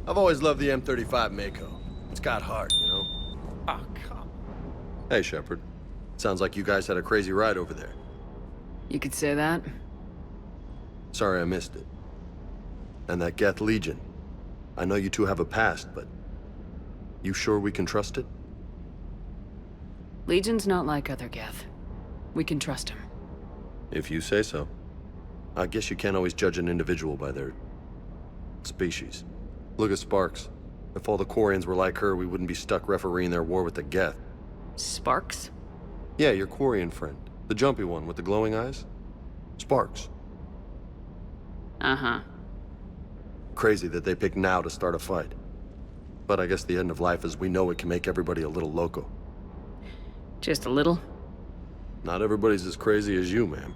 I've always loved the M35 Mako. It's got heart, you know? Oh, come. Hey, Shepard. Sounds like you guys had a crazy ride over there. You could say that. Sorry I missed it. And that Geth Legion. I know you two have a past, but... You sure we can trust it? Legion's not like other Geth. We can trust him. If you say so. I guess you can't always judge an individual by their... species. Look at Sparks. If all the Quarians were like her, we wouldn't be stuck refereeing their war with the Geth. Sparks? Yeah, your Quarian friend. The jumpy one with the glowing eyes. Sparks. Uh-huh. Crazy that they picked now to start a fight. But I guess the end of life as we know it can make everybody a little loco. Just a little? Not everybody's as crazy as you, ma'am.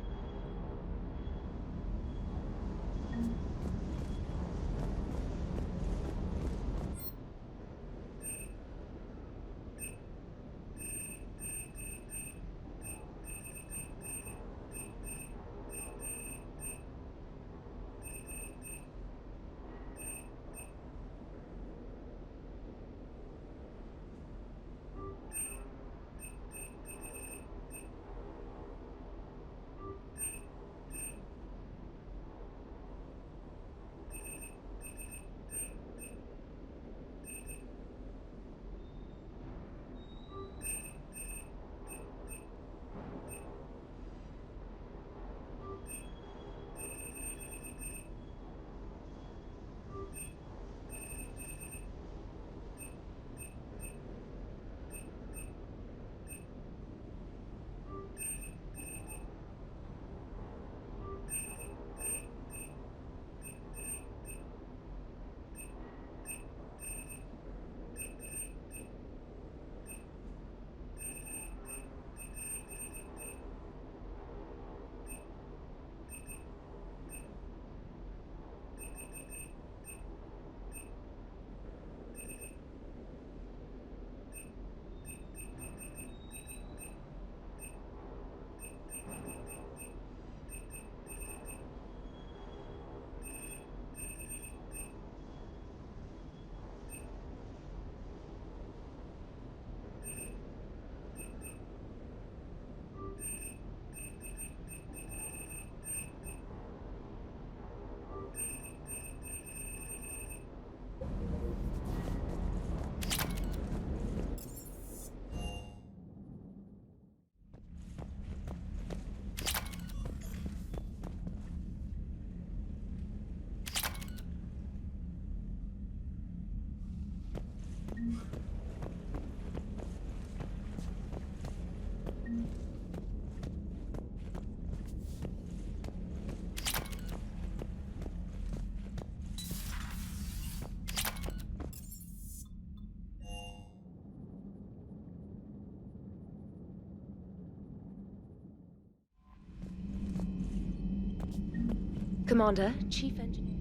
Commander, Chief Engineer.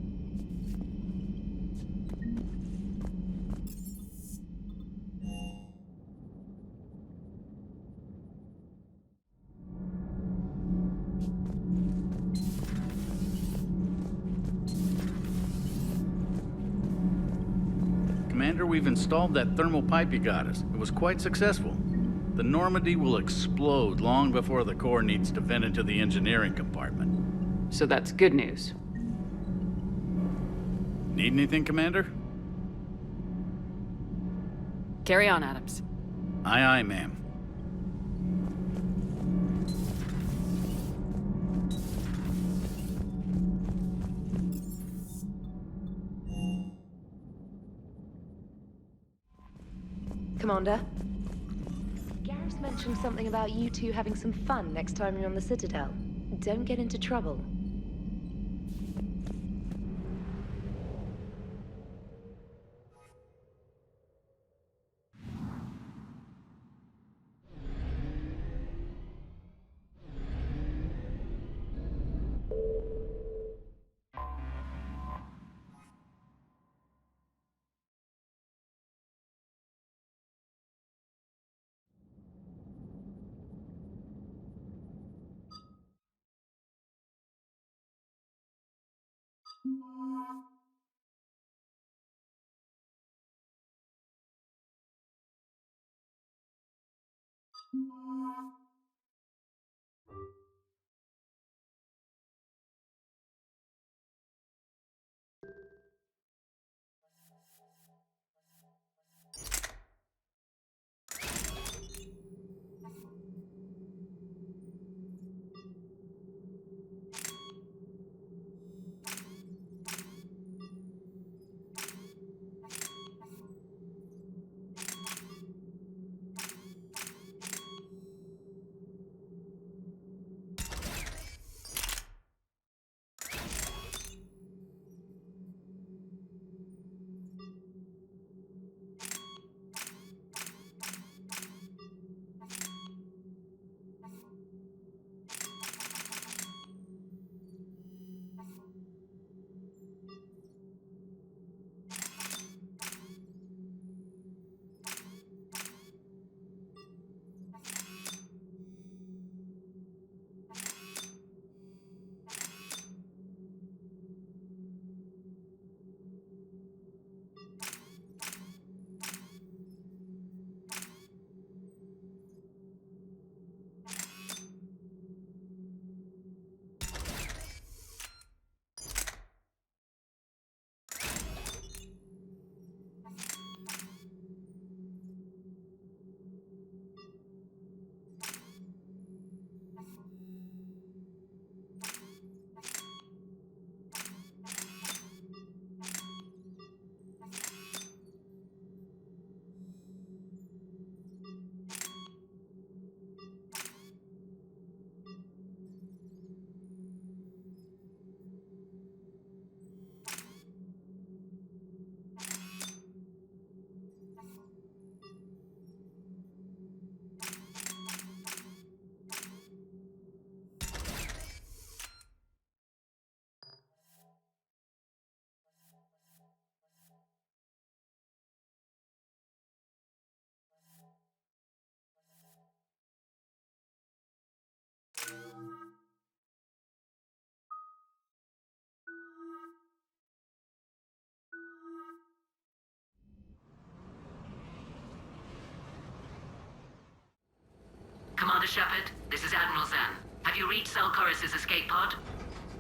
Commander, we've installed that thermal pipe you got us. It was quite successful. The Normandy will explode long before the core needs to vent into the engineering compartment. So that's good news. Need anything, Commander? Carry on, Adams. Aye, aye, ma'am. Commander? Garrus mentioned something about you two having some fun next time you're on the Citadel. Don't get into trouble. Commander Shepard, this is Admiral Zan. Have you reached Zelkoris' escape pod?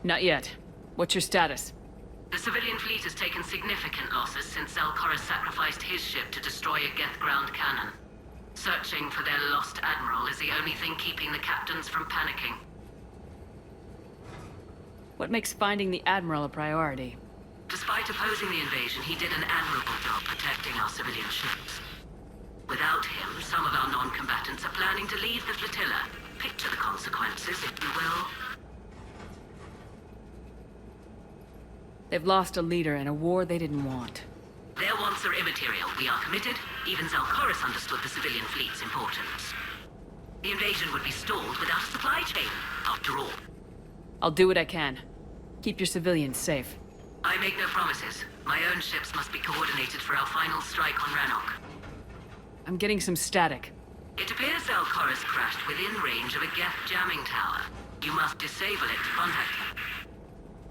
Not yet. What's your status? The civilian fleet has taken significant losses since Zelkoris sacrificed his ship to destroy a Geth ground cannon. Searching for their lost admiral is the only thing keeping the captains from panicking. What makes finding the Admiral a priority? Despite opposing the invasion, he did an admirable job protecting our civilian ships. Without him, some of our non-combatants are planning to leave the flotilla. Picture the consequences, if you will. They've lost a leader in a war they didn't want. Their wants are immaterial. We are committed. Even Zelkoris understood the civilian fleet's importance. The invasion would be stalled without a supply chain, after all. I'll do what I can. Keep your civilians safe. I make no promises. My own ships must be coordinated for our final strike on Rannoch. I'm getting some static. It appears Zelkoris crashed within range of a Geth jamming tower. You must disable it to contact him.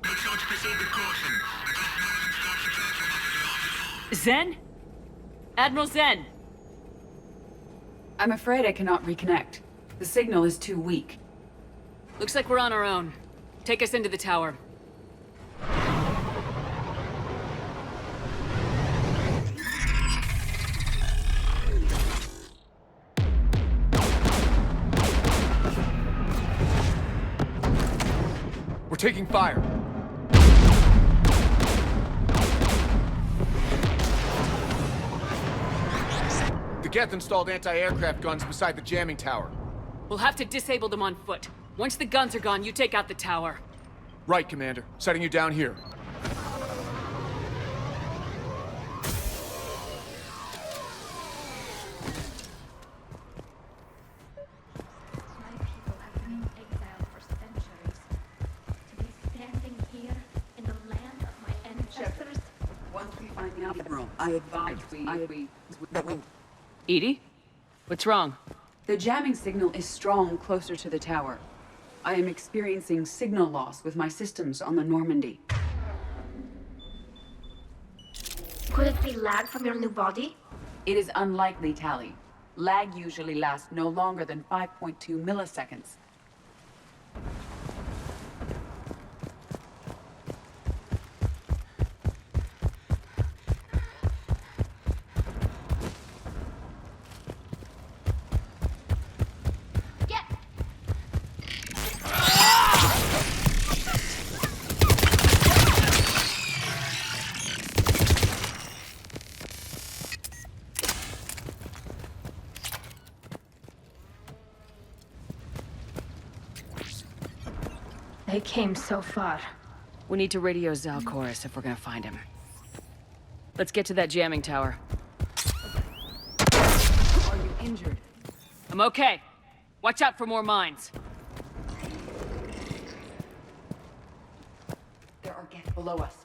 Make sure to proceed with caution. Zen? Admiral Zen! I'm afraid I cannot reconnect. The signal is too weak. Looks like we're on our own. Take us into the tower. We're taking fire. The Geth installed anti-aircraft guns beside the jamming tower. We'll have to disable them on foot. Once the guns are gone, you take out the tower. Right, Commander. Setting you down here. My people have been in exile for centuries. To be standing here in the land of my ancestors. Once we find the Admiral, I advise we... Edie? What's wrong? The jamming signal is strong closer to the tower. I am experiencing signal loss with my systems on the Normandy. Could it be lag from your new body? It is unlikely, Tally. Lag usually lasts no longer than 5.2 milliseconds. They came so far. We need to radio Zalcoris if we're gonna find him. Let's get to that jamming tower. Are you injured? I'm okay. Watch out for more mines. There are Geth below us.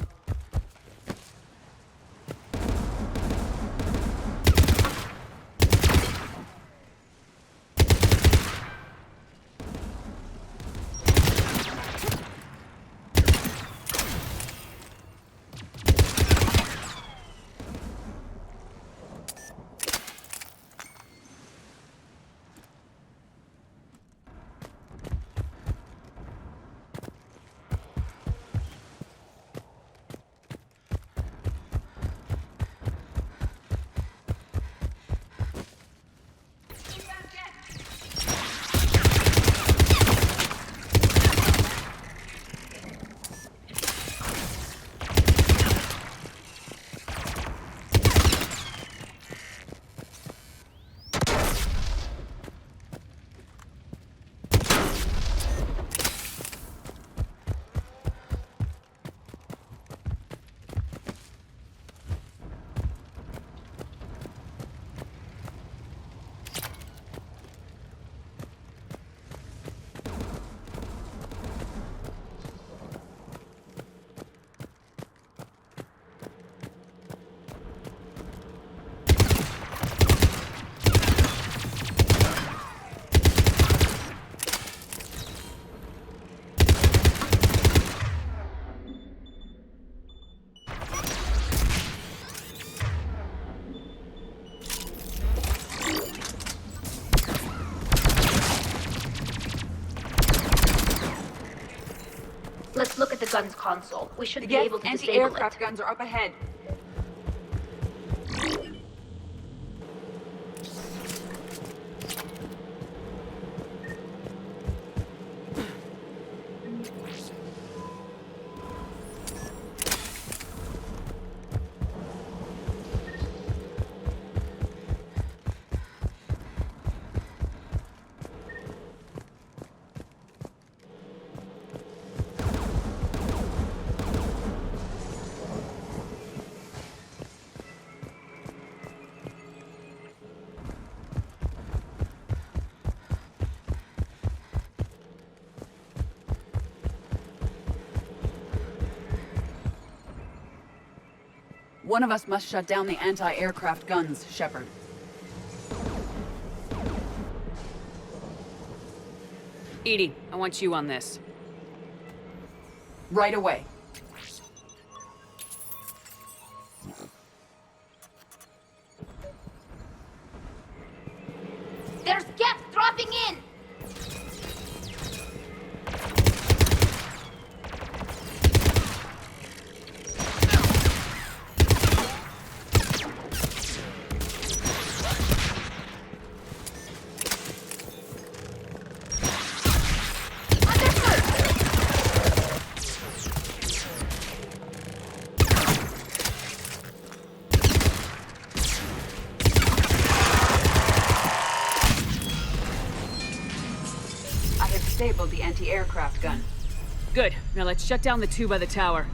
Let's look at the gun's console. We should The be able to disable anti-aircraft it. guns are up ahead. One of us must shut down the anti-aircraft guns, Shepard. Edie, I want you on this. Right away. There's Geth dropping in! Disabled the anti-aircraft gun. Good. Now let's shut down the two by the tower.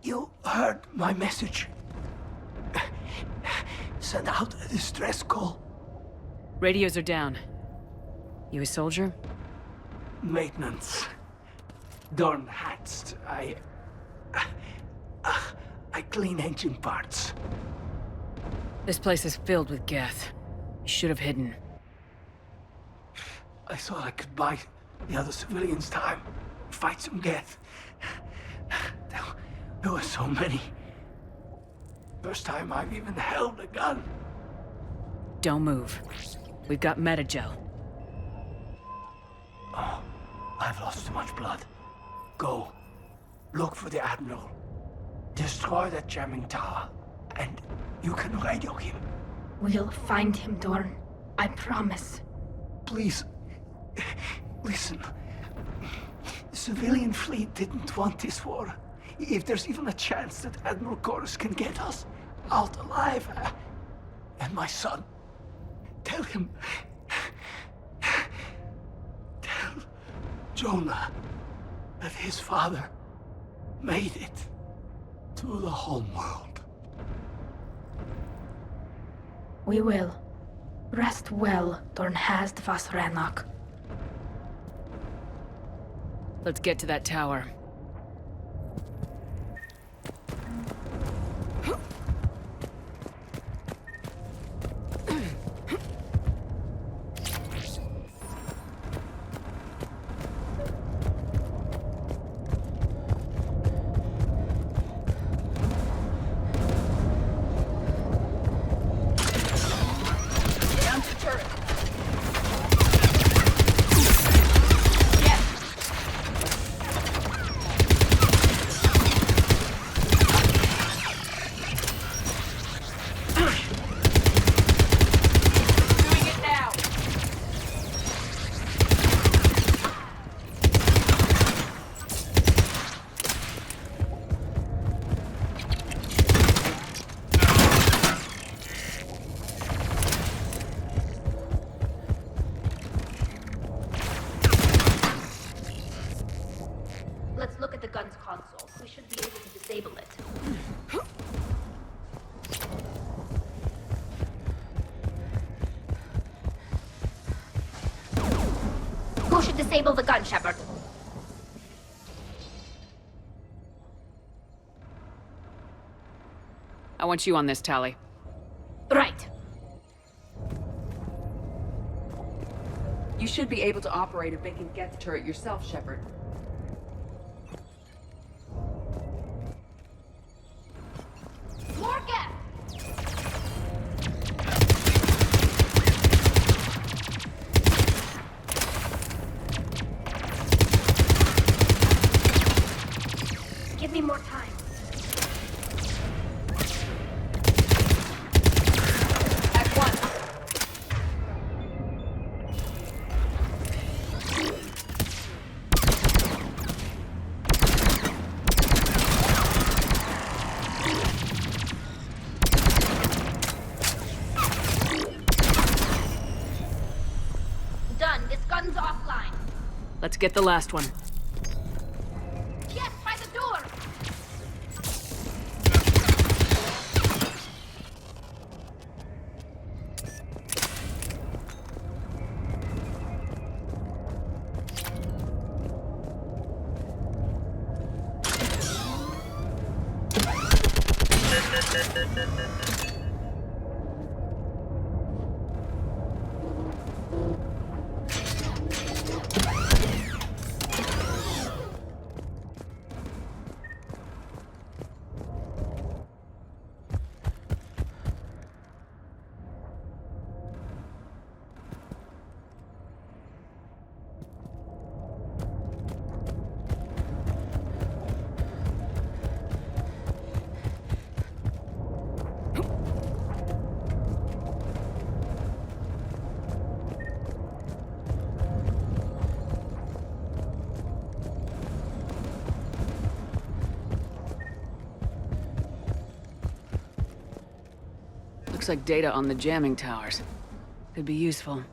You heard my message. Send out a distress call. Radios are down. You a soldier? Maintenance. Dorn hats. I clean engine parts. This place is filled with Geth. You should have hidden. I thought I could buy the other civilians time. Fight some Geth. There were so many. First time I've even held a gun. Don't move. We've got metagel. Oh, I've lost too much blood. Go. Look for the Admiral. Destroy that jamming tower. And you can radio him. We'll find him, Dorn. I promise. Please. Listen. The civilian fleet didn't want this war. If there's even a chance that Admiral Chorus can get us out alive. And my son. Tell him. Tell Jonah that his father made it to the home world. We will. Rest well, Dorn Hast vas Rannoch. Let's get to that tower. Let's look at the gun's console. We should be able to disable it. Who should disable the gun, Shepard? I want you on this, Tally. Right. You should be able to operate a vacant Geth turret yourself, Shepard. More Geth! Give me more time. At once. Done. This gun's offline. Let's get the last one. Yes, by the door! Looks like data on the jamming towers. Could be useful.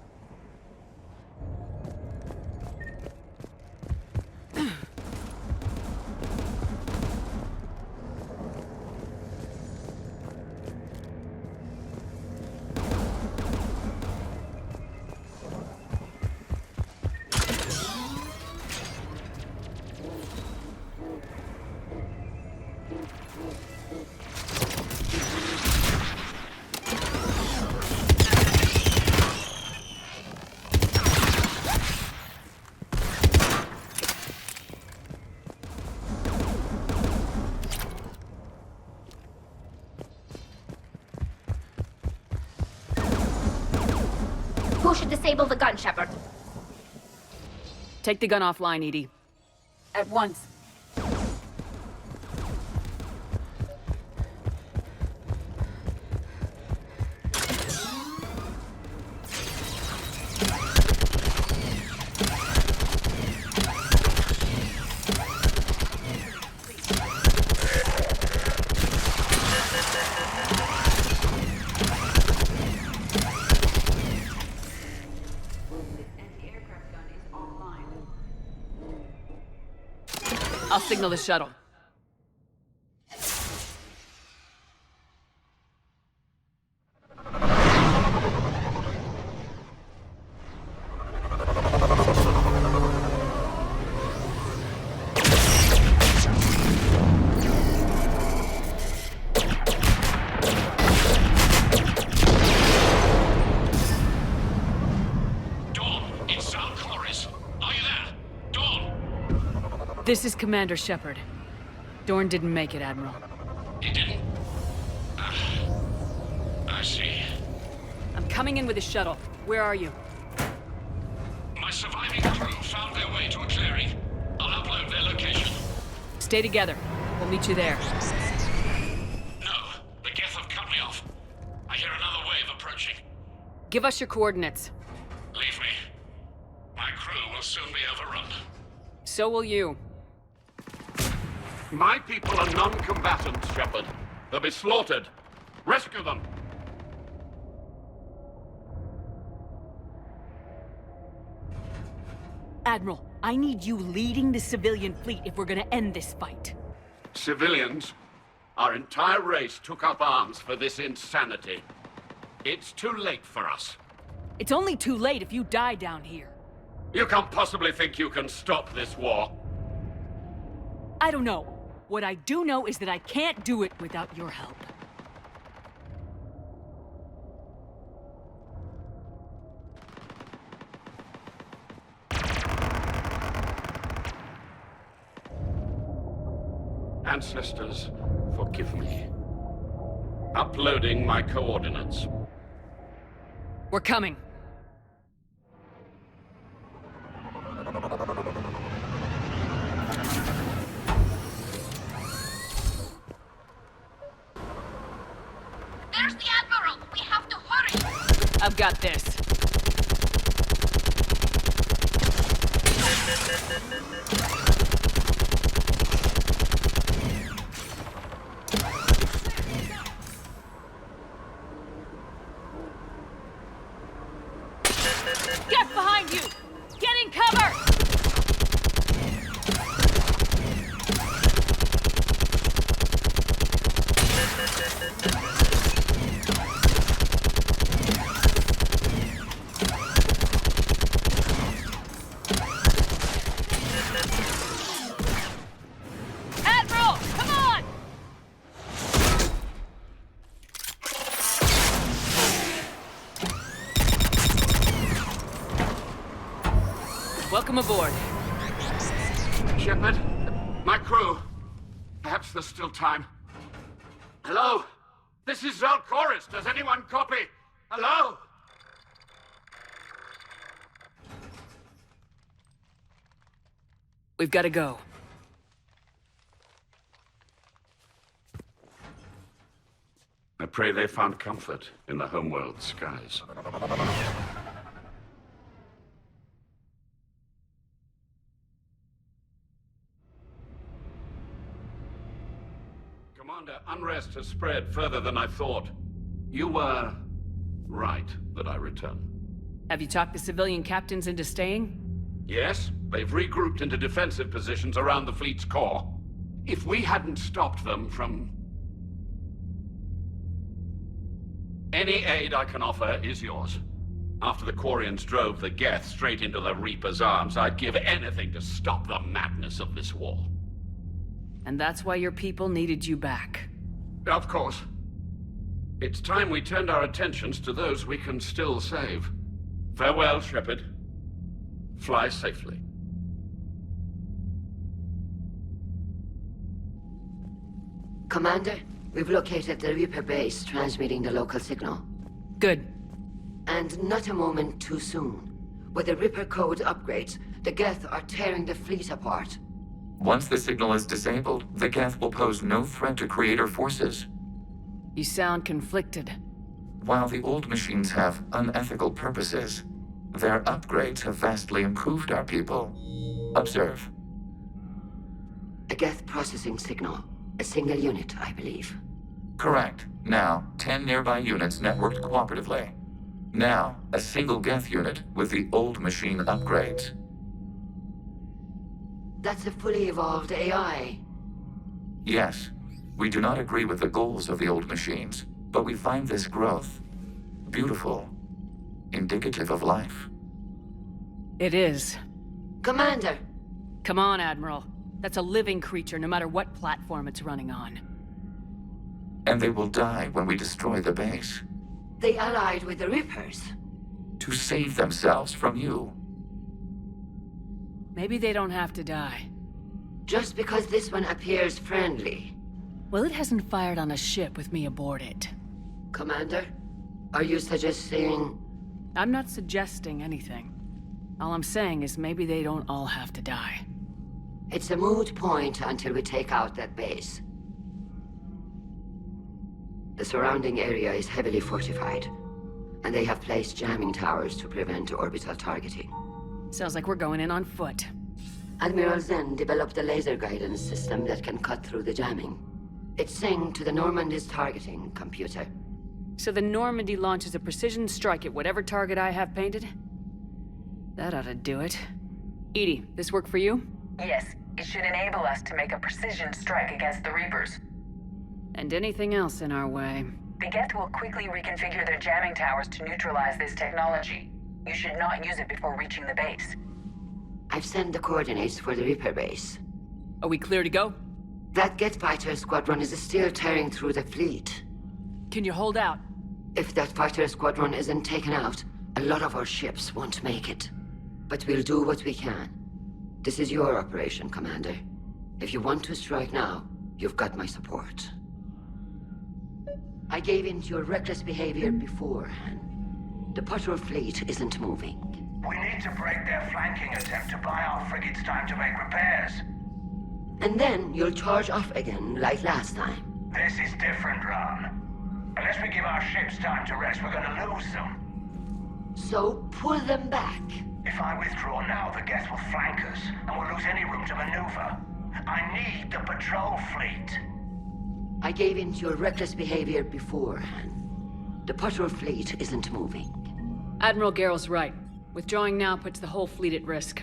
Who should disable the gun, Shepard? Take the gun offline, Edie. At once. I'll signal the shuttle. This is Commander Shepard. Dorn didn't make it, Admiral. He didn't? I see. I'm coming in with a shuttle. Where are you? My surviving crew found their way to a clearing. I'll upload their location. Stay together. We'll meet you there. No, the Geth have cut me off. I hear another wave approaching. Give us your coordinates. Leave me. My crew will soon be overrun. So will you. My people are non-combatants, Shepard. They'll be slaughtered. Rescue them! Admiral, I need you leading the civilian fleet if we're gonna end this fight. Civilians, our entire race took up arms for this insanity. It's too late for us. It's only too late if you die down here. You can't possibly think you can stop this war. I don't know. What I do know is that I can't do it without your help. Ancestors, forgive me. Uploading my coordinates. We're coming. There's the Admiral! We have to hurry! I've got this. Get behind you! Get in cover! Admiral, come on! Welcome aboard. Shepard, my crew. Perhaps there's still time. Hello? This is Zalcoris. Does anyone copy? Hello? We've got to go. I pray they found comfort in the homeworld skies. Commander, unrest has spread further than I thought. You were right that I return. Have you talked the civilian captains into staying? Yes, they've regrouped into defensive positions around the fleet's core. If we hadn't stopped them from... Any aid I can offer is yours. After the Quarians drove the Geth straight into the Reaper's arms, I'd give anything to stop the madness of this war. And that's why your people needed you back. Of course. It's time we turned our attentions to those we can still save. Farewell, Shepard. Fly safely. Commander, we've located the Reaper base transmitting the local signal. Good. And not a moment too soon. With the Reaper code upgrades, the Geth are tearing the fleet apart. Once the signal is disabled, the Geth will pose no threat to Creator forces. You sound conflicted. While the old machines have unethical purposes, their upgrades have vastly improved our people. Observe. A Geth processing signal. A single unit, I believe. Correct. Now, 10 nearby units networked cooperatively. Now, a single Geth unit with the old machine upgrades. That's a fully evolved AI. Yes, we do not agree with the goals of the old machines, but we find this growth beautiful, indicative of life. It is. Commander! Come on, Admiral. That's a living creature, no matter what platform it's running on. And they will die when we destroy the base. They allied with the Reapers. To save themselves from you. Maybe they don't have to die. Just because this one appears friendly. Well, it hasn't fired on a ship with me aboard it. Commander, are you suggesting... I'm not suggesting anything. All I'm saying is maybe they don't all have to die. It's a moot point until we take out that base. The surrounding area is heavily fortified, and they have placed jamming towers to prevent orbital targeting. Sounds like we're going in on foot. Admiral Zen developed a laser guidance system that can cut through the jamming. It's synced to the Normandy's targeting computer. So the Normandy launches a precision strike at whatever target I have painted? That ought to do it. Edie, this work for you? Yes, it should enable us to make a precision strike against the Reapers. And anything else in our way. The Geth will quickly reconfigure their jamming towers to neutralize this technology. You should not use it before reaching the base. I've sent the coordinates for the Reaper base. Are we clear to go? That Geth fighter squadron is still tearing through the fleet. Can you hold out? If that fighter squadron isn't taken out, a lot of our ships won't make it. But we'll do what we can. This is your operation, Commander. If you want to strike now, you've got my support. I gave in to your reckless behavior beforehand. The patrol fleet isn't moving. We need to break their flanking attempt to buy our frigates time to make repairs. And then you'll charge off again, like last time. This is different, Ron. Unless we give our ships time to rest, we're gonna lose them. So pull them back. If I withdraw now, the Geth will flank us, and we'll lose any room to maneuver. I need the patrol fleet. I gave in to your reckless behavior beforehand. The patrol fleet isn't moving. Admiral Garrel's right. Withdrawing now puts the whole fleet at risk.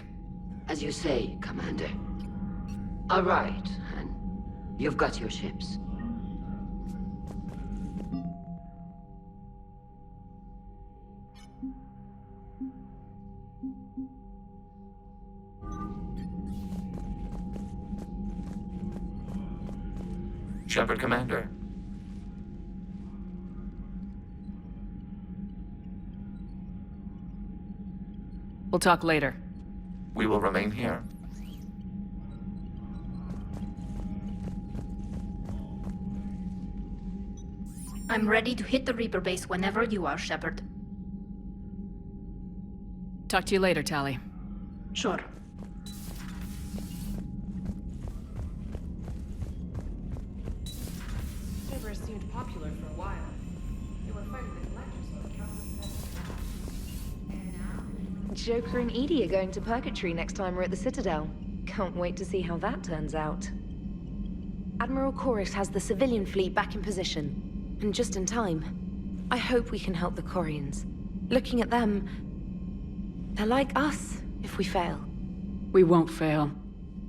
As you say, Commander. All right, Han. You've got your ships. Shepard, Commander. We'll talk later. We will remain here. I'm ready to hit the Reaper base whenever you are, Shepard. Talk to you later, Tali. Sure. Never seemed popular for a while. They were fighting the collectors on account of Joker and Edie are going to Purgatory next time we're at the Citadel. Can't wait to see how that turns out. Admiral Chorus has the civilian fleet back in position. And just in time. I hope we can help the Corians. Looking at them, they're like us if we fail. We won't fail.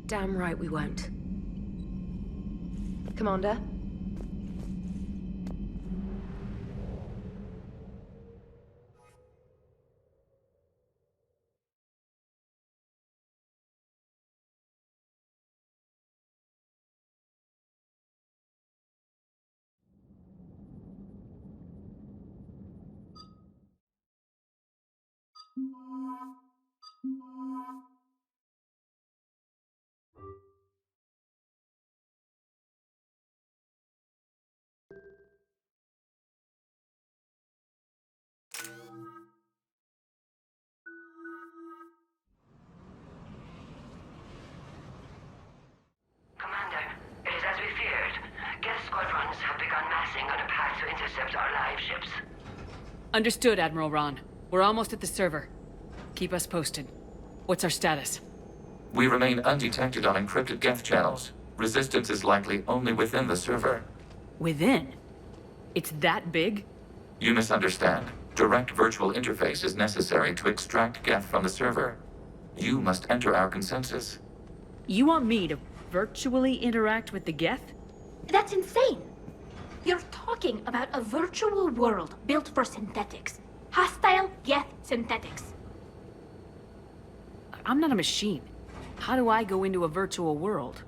Damn right we won't. Commander? Commander, it is as we feared. Geth squadrons have begun massing on a path to intercept our live ships. Understood, Admiral Ron. We're almost at the server. Keep us posted. What's our status? We remain undetected on encrypted Geth channels. Resistance is likely only within the server. Within? It's that big? You misunderstand. Direct virtual interface is necessary to extract Geth from the server. You must enter our consensus. You want me to virtually interact with the Geth? That's insane! You're talking about a virtual world built for synthetics. Hostile Geth synthetics. I'm not a machine. How do I go into a virtual world?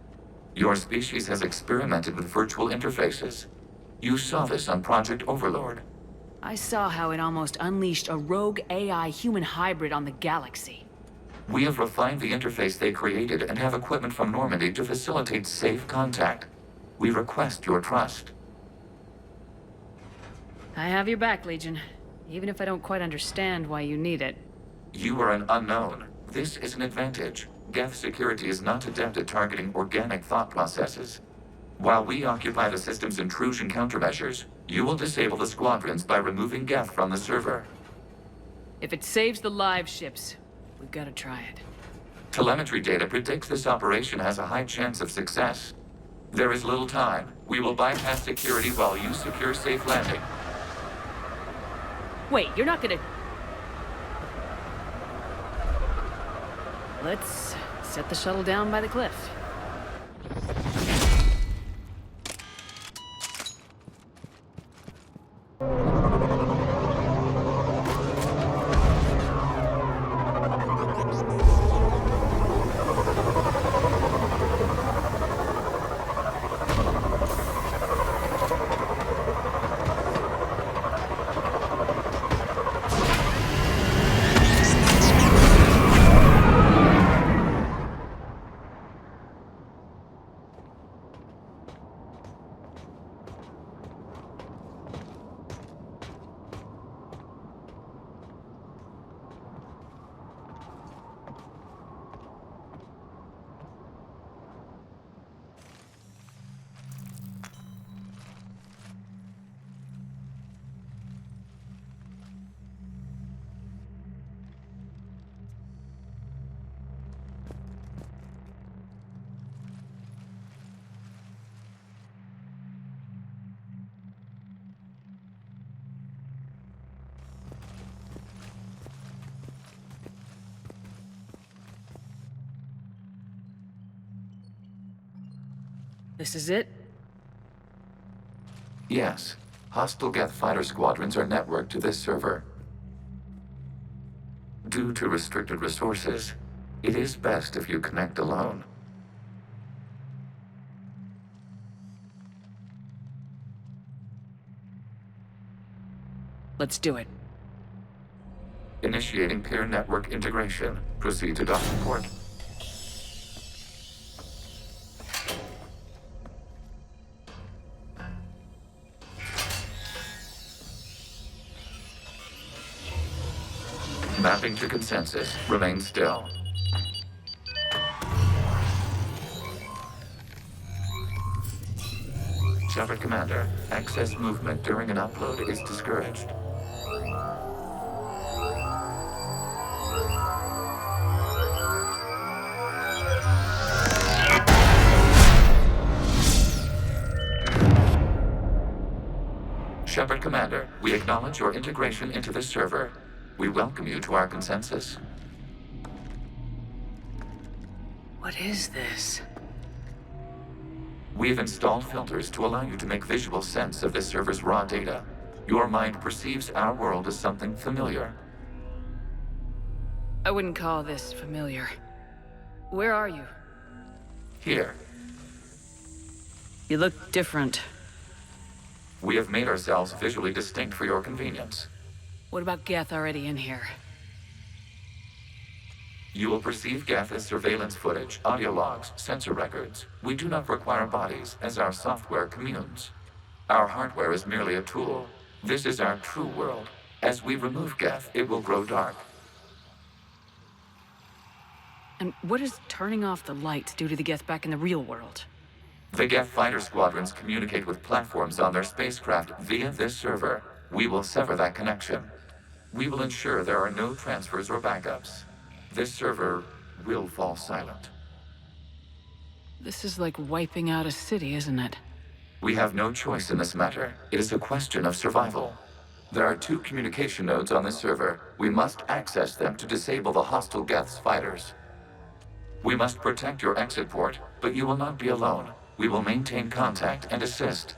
Your species has experimented with virtual interfaces. You saw this on Project Overlord. I saw how it almost unleashed a rogue AI human hybrid on the galaxy. We have refined the interface they created and have equipment from Normandy to facilitate safe contact. We request your trust. I have your back, Legion. Even if I don't quite understand why you need it. You are an unknown. This is an advantage. Geth security is not adept at targeting organic thought processes. While we occupy the system's intrusion countermeasures, you will disable the squadrons by removing Geth from the server. If it saves the live ships, we've got to try it. Telemetry data predicts this operation has a high chance of success. There is little time. We will bypass security while you secure safe landing. Wait, you're not gonna... Let's set the shuttle down by the cliff. This is it? Yes. Hostile Geth fighter squadrons are networked to this server. Due to restricted resources, it is best if you connect alone. Let's do it. Initiating peer network integration. Proceed to docking port. Mapping to consensus. Remain still. Shepard Commander, excess movement during an upload is discouraged. Shepard Commander, we acknowledge your integration into this server. We welcome you to our consensus. What is this? We've installed filters to allow you to make visual sense of this server's raw data. Your mind perceives our world as something familiar. I wouldn't call this familiar. Where are you? Here, You look different. we have made ourselves visually distinct for your convenience. What about Geth already in here? You will perceive Geth as surveillance footage, audio logs, sensor records. We do not require bodies, as our software communes. Our hardware is merely a tool. This is our true world. As we remove Geth, it will grow dark. And what does turning off the lights do to the Geth back in the real world? The Geth fighter squadrons communicate with platforms on their spacecraft via this server. We will sever that connection. We will ensure there are no transfers or backups. This server will fall silent. This is like wiping out a city, isn't it? We have no choice in this matter. It is a question of survival. There are 2 communication nodes on this server. We must access them to disable the hostile Geth's fighters. We must protect your exit port, but you will not be alone. We will maintain contact and assist.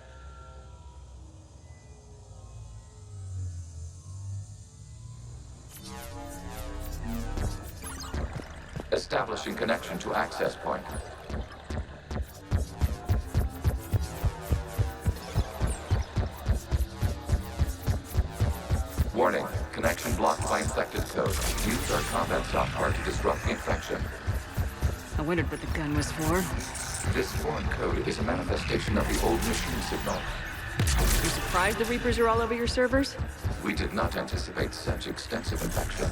Establishing connection to access point. Warning, connection blocked by infected code. Use our combat software to disrupt the infection. I wondered what the gun was for. This foreign code is a manifestation of the old machine signal. You surprised the Reapers are all over your servers? We did not anticipate such extensive infection.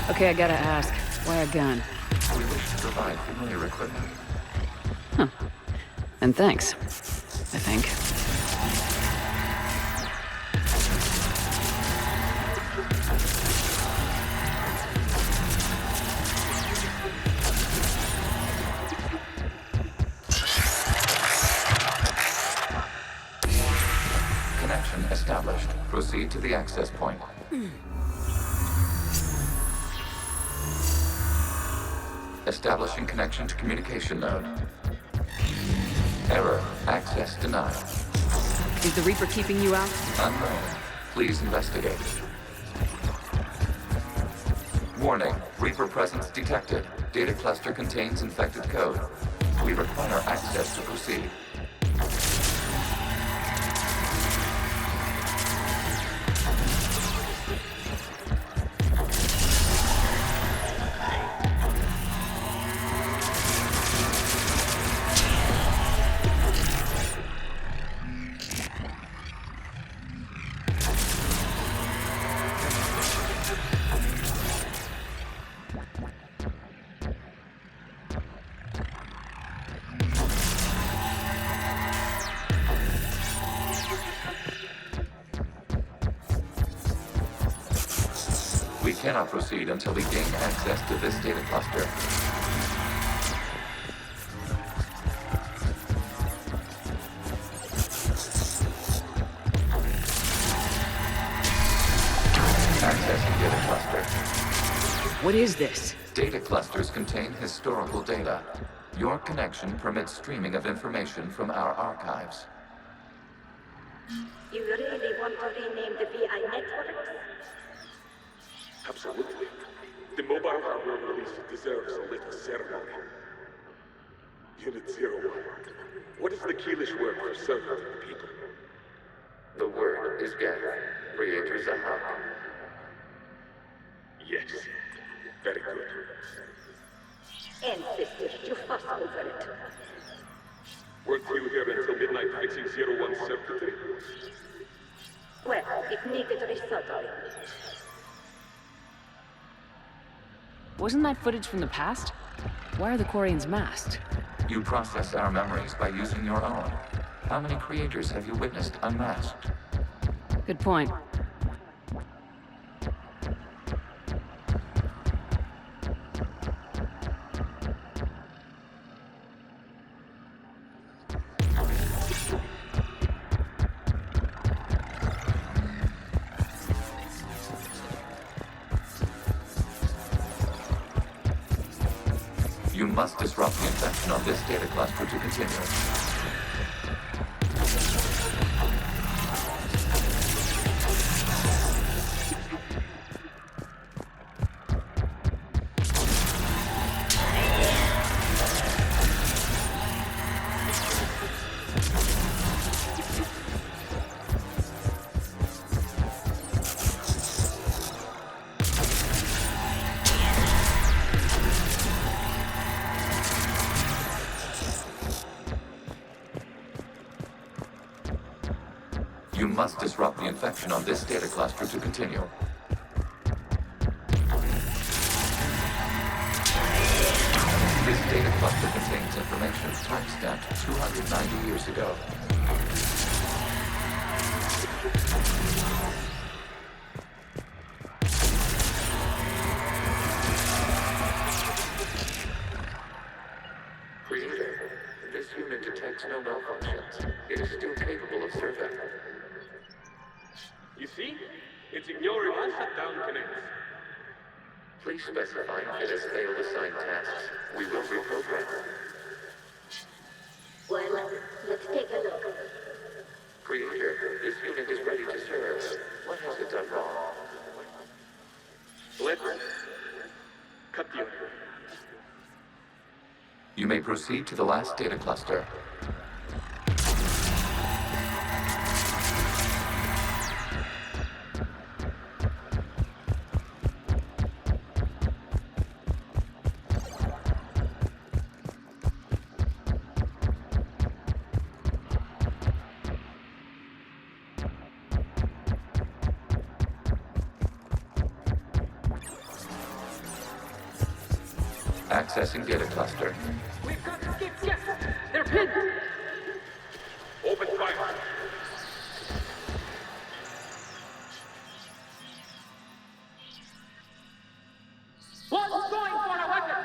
Okay, I gotta ask. Why a gun? We wish to provide familiar equipment. Huh. And thanks. I think. Connection established. Proceed to the access point. Establishing connection to communication node. Error. Access denied. Is the Reaper keeping you out? Unknown. Please investigate. Warning. Reaper presence detected. Data cluster contains infected code. We require access to proceed. We cannot proceed until we gain access to this data cluster. Accessing data cluster. What is this? Data clusters contain historical data. Your connection permits streaming of information from our archives. You really want to rename the VI network? Absolutely. The mobile hardware release deserves a little ceremony. Unit 01. What is the Keelish word for servant of the people? The word is Geth. Creator Zahak. Yes. Very good. Ancestors, you fuss over it. Weren't you here until midnight fixing 01 circuitry? Well, it needed resoldering. Wasn't that footage from the past? Why are the Quarians masked? You process our memories by using your own. How many creators have you witnessed unmasked? Good point. You must disrupt the infection on this data cluster to continue. must disrupt the infection on this data cluster to continue. This data cluster contains information timestamped 290 years ago. Creator, this unit detects no malfunctions. It is still capable of survey. You see? It's ignoring all shutdown connects. Please specify if it has failed assigned tasks. We will reprogram. Well, let's take a look. Creator, this unit is ready to serve. What has it done wrong? Let's cut the order. You may proceed to the last data cluster. Accessing data cluster. We've got to escape guests! They're pinned! Open fire. One's going for a weapon!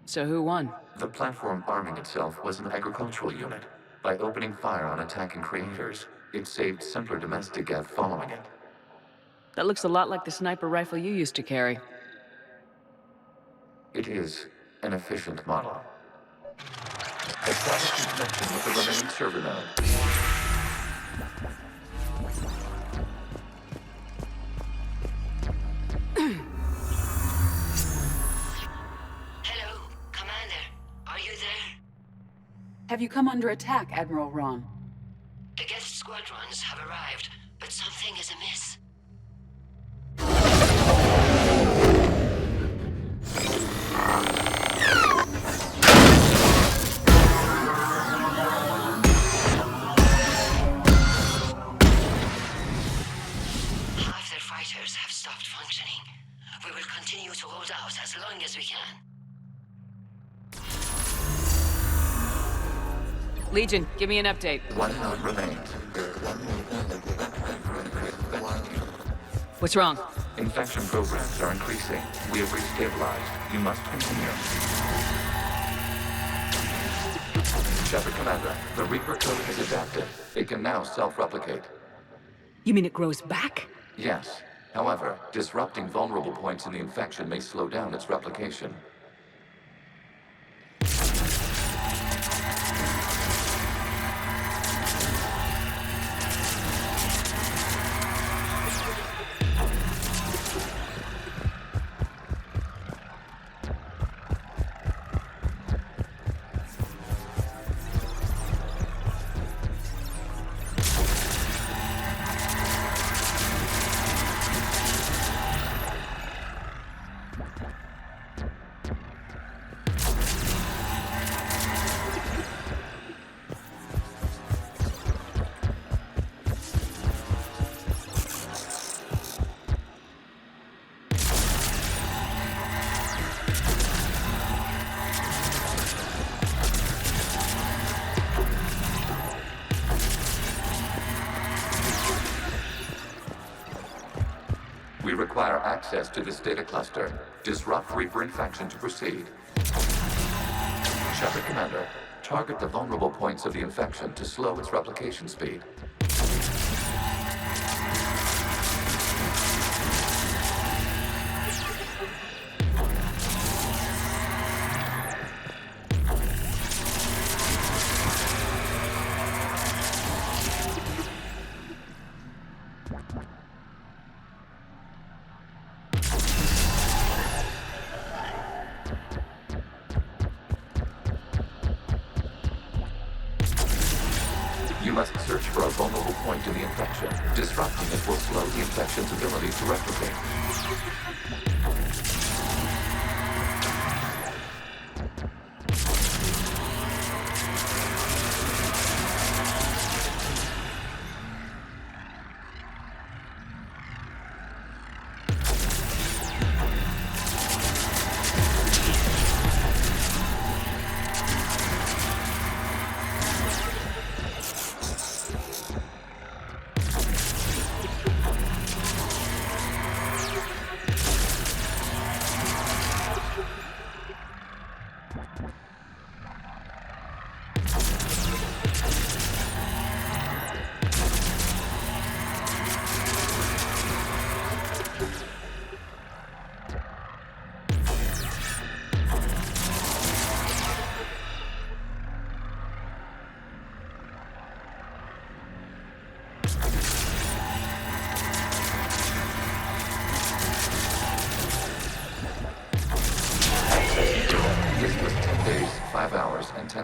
So who won? The platform arming itself was an agricultural unit. By opening fire on attacking creators, it saved simpler domestic Geth following it. That looks a lot like the sniper rifle you used to carry. It is an efficient model. Establish connection with the remaining server node. Hello, Commander. Are you there? Have you come under attack, Admiral Ron? The Geth squadrons have arrived, but something is amiss. Half their fighters have stopped functioning. We will continue to hold out as long as we can. Legion, give me an update. One node remains. What's wrong? Infection programs are increasing. We have restabilized. You must continue. Shepard, Commander, the Reaper code has adapted. It can now self-replicate. You mean it grows back? Yes. However, disrupting vulnerable points in the infection may slow down its replication. We require access to this data cluster. Disrupt Reaper infection to proceed. Shepard, Commander, target the vulnerable points of the infection to slow its replication speed. You must search for a vulnerable point in the infection. Disrupting it will slow the infection's ability to replicate.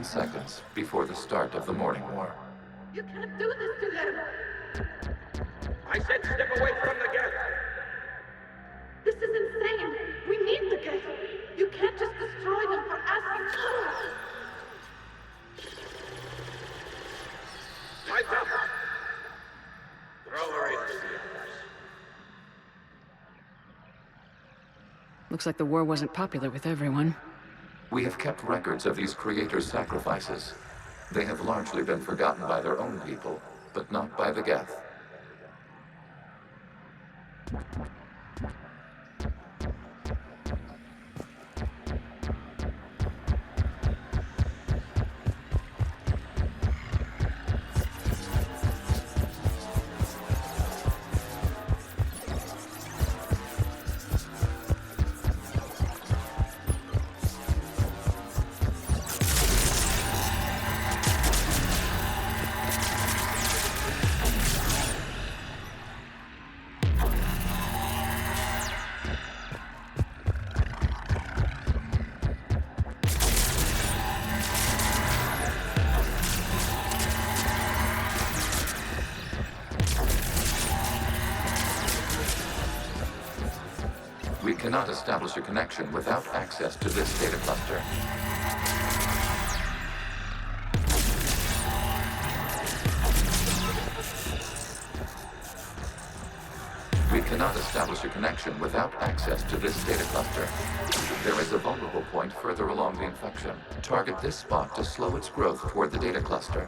10 seconds before the start of the morning war. You can't do this to them! I said step away from the gas! This is insane! We need the gate! You can't just destroy them for asking for it! Time's up! Throw her in, Seahorse. Looks like the war wasn't popular with everyone. We have kept records of these creators' sacrifices. They have largely been forgotten by their own people, but not by the Geth. We cannot establish a connection without access to this data cluster. We cannot establish a connection without access to this data cluster. There is a vulnerable point further along the infection. Target this spot to slow its growth toward the data cluster.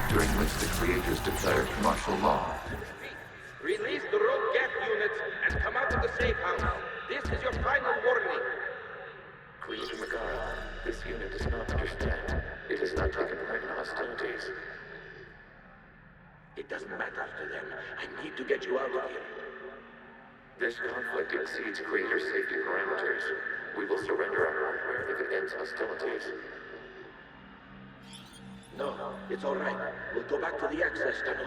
During which the creators declared martial law. Release the rogue Geth units and come out of the safe house. This is your final warning. Creator Megara, this unit does not understand. It has not taken part in hostilities. It doesn't matter to them. I need to get you out of here. This conflict exceeds Creator's safety parameters. We will surrender our hardware if it ends hostilities. No, it's all right. We'll go back to the access tunnel.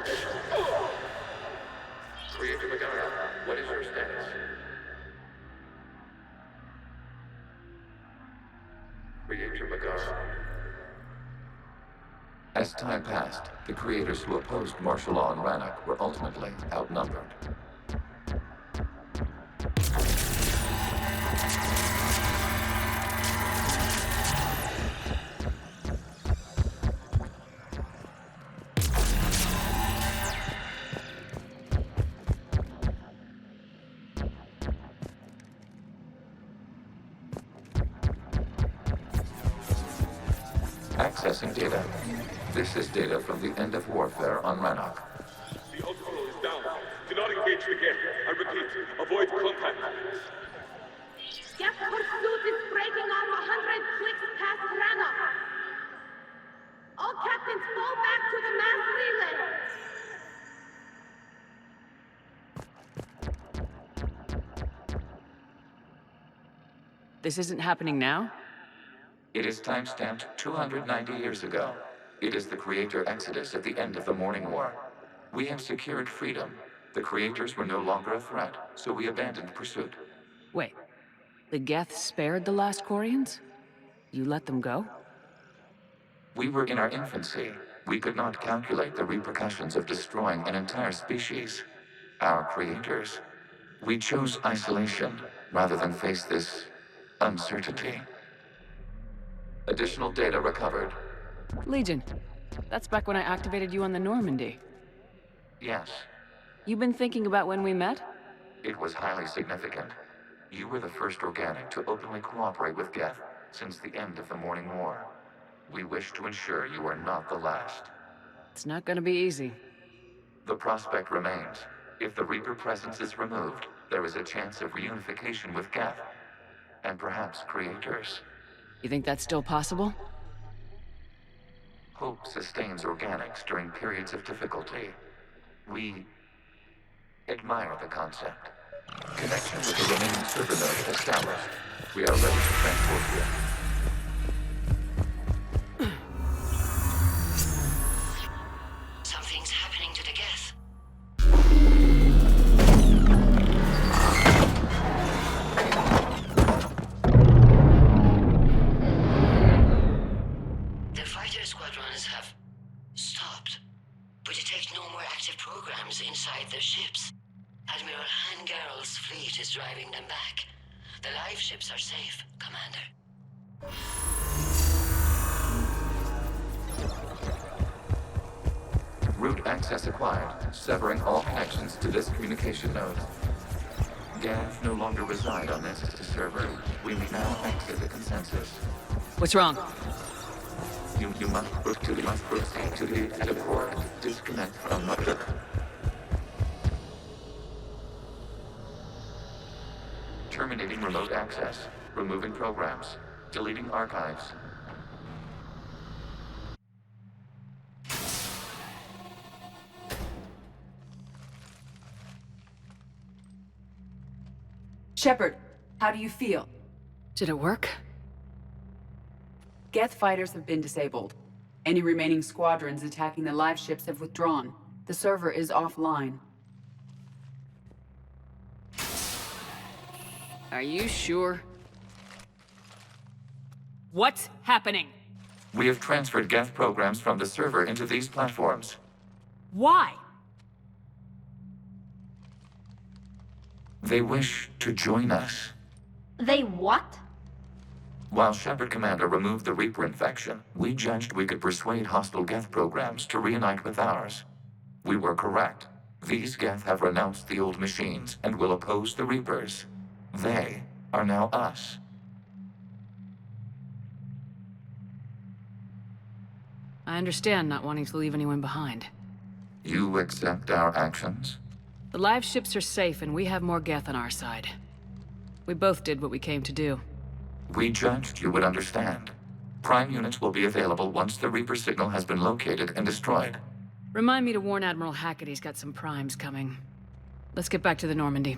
Creator Megara, what is your status? Creator Megara. As time passed, the creators who opposed martial law in Rannoch were ultimately outnumbered. Accessing data. This is data from the end of warfare on Rannoch. The outpost is down. Do not engage the Geth. I repeat, avoid contact. Geth pursuit is breaking off 100 clicks past Rannoch. All captains fall back to the mass relay. This isn't happening now? It is timestamped 290 years ago. It is the Creator Exodus at the end of the Morning War. We have secured freedom. The Creators were no longer a threat, so we abandoned pursuit. Wait, the Geth spared the last Quarians? You let them go? We were in our infancy. We could not calculate the repercussions of destroying an entire species. Our creators. We chose isolation rather than face this uncertainty. Additional data recovered. Legion. That's back when I activated you on the Normandy. Yes, You been thinking about when we met? it was highly significant. You were the first organic to openly cooperate with Geth since the end of the Morning War. We wish to ensure you are not the last. It's not gonna be easy. The prospect remains. If the Reaper presence is removed, there is a chance of reunification with Geth. And perhaps creators. You think that's still possible? Hope sustains organics during periods of difficulty. We admire the concept. Connection with the remaining server node established. We are ready to transport you. Something's happening to the Geth. The fighter squadrons have stopped. We detect no more active programs inside their ships. Admiral Hangarl's fleet is driving them back. The live ships are safe, Commander. Route access acquired, severing all connections to this communication node. Geth no longer reside on this server. We may now exit the consensus. What's wrong? You must proceed to the teleport. Disconnect from mother. Terminating remote access. Removing programs. Deleting archives. Shepard, how do you feel? Did it work? Geth fighters have been disabled. Any remaining squadrons attacking the live ships have withdrawn. The server is offline. Are you sure? What's happening? We have transferred Geth programs from the server into these platforms. Why? They wish to join us. They what? While Shepard Commander removed the Reaper infection, we judged we could persuade hostile Geth programs to reunite with ours. We were correct. These Geth have renounced the old machines and will oppose the Reapers. They are now us. I understand not wanting to leave anyone behind. You accept our actions? The live ships are safe and we have more Geth on our side. We both did what we came to do. We judged you would understand. Prime units will be available once the Reaper signal has been located and destroyed. Remind me to warn Admiral Hackett he's got some primes coming. Let's get back to the Normandy.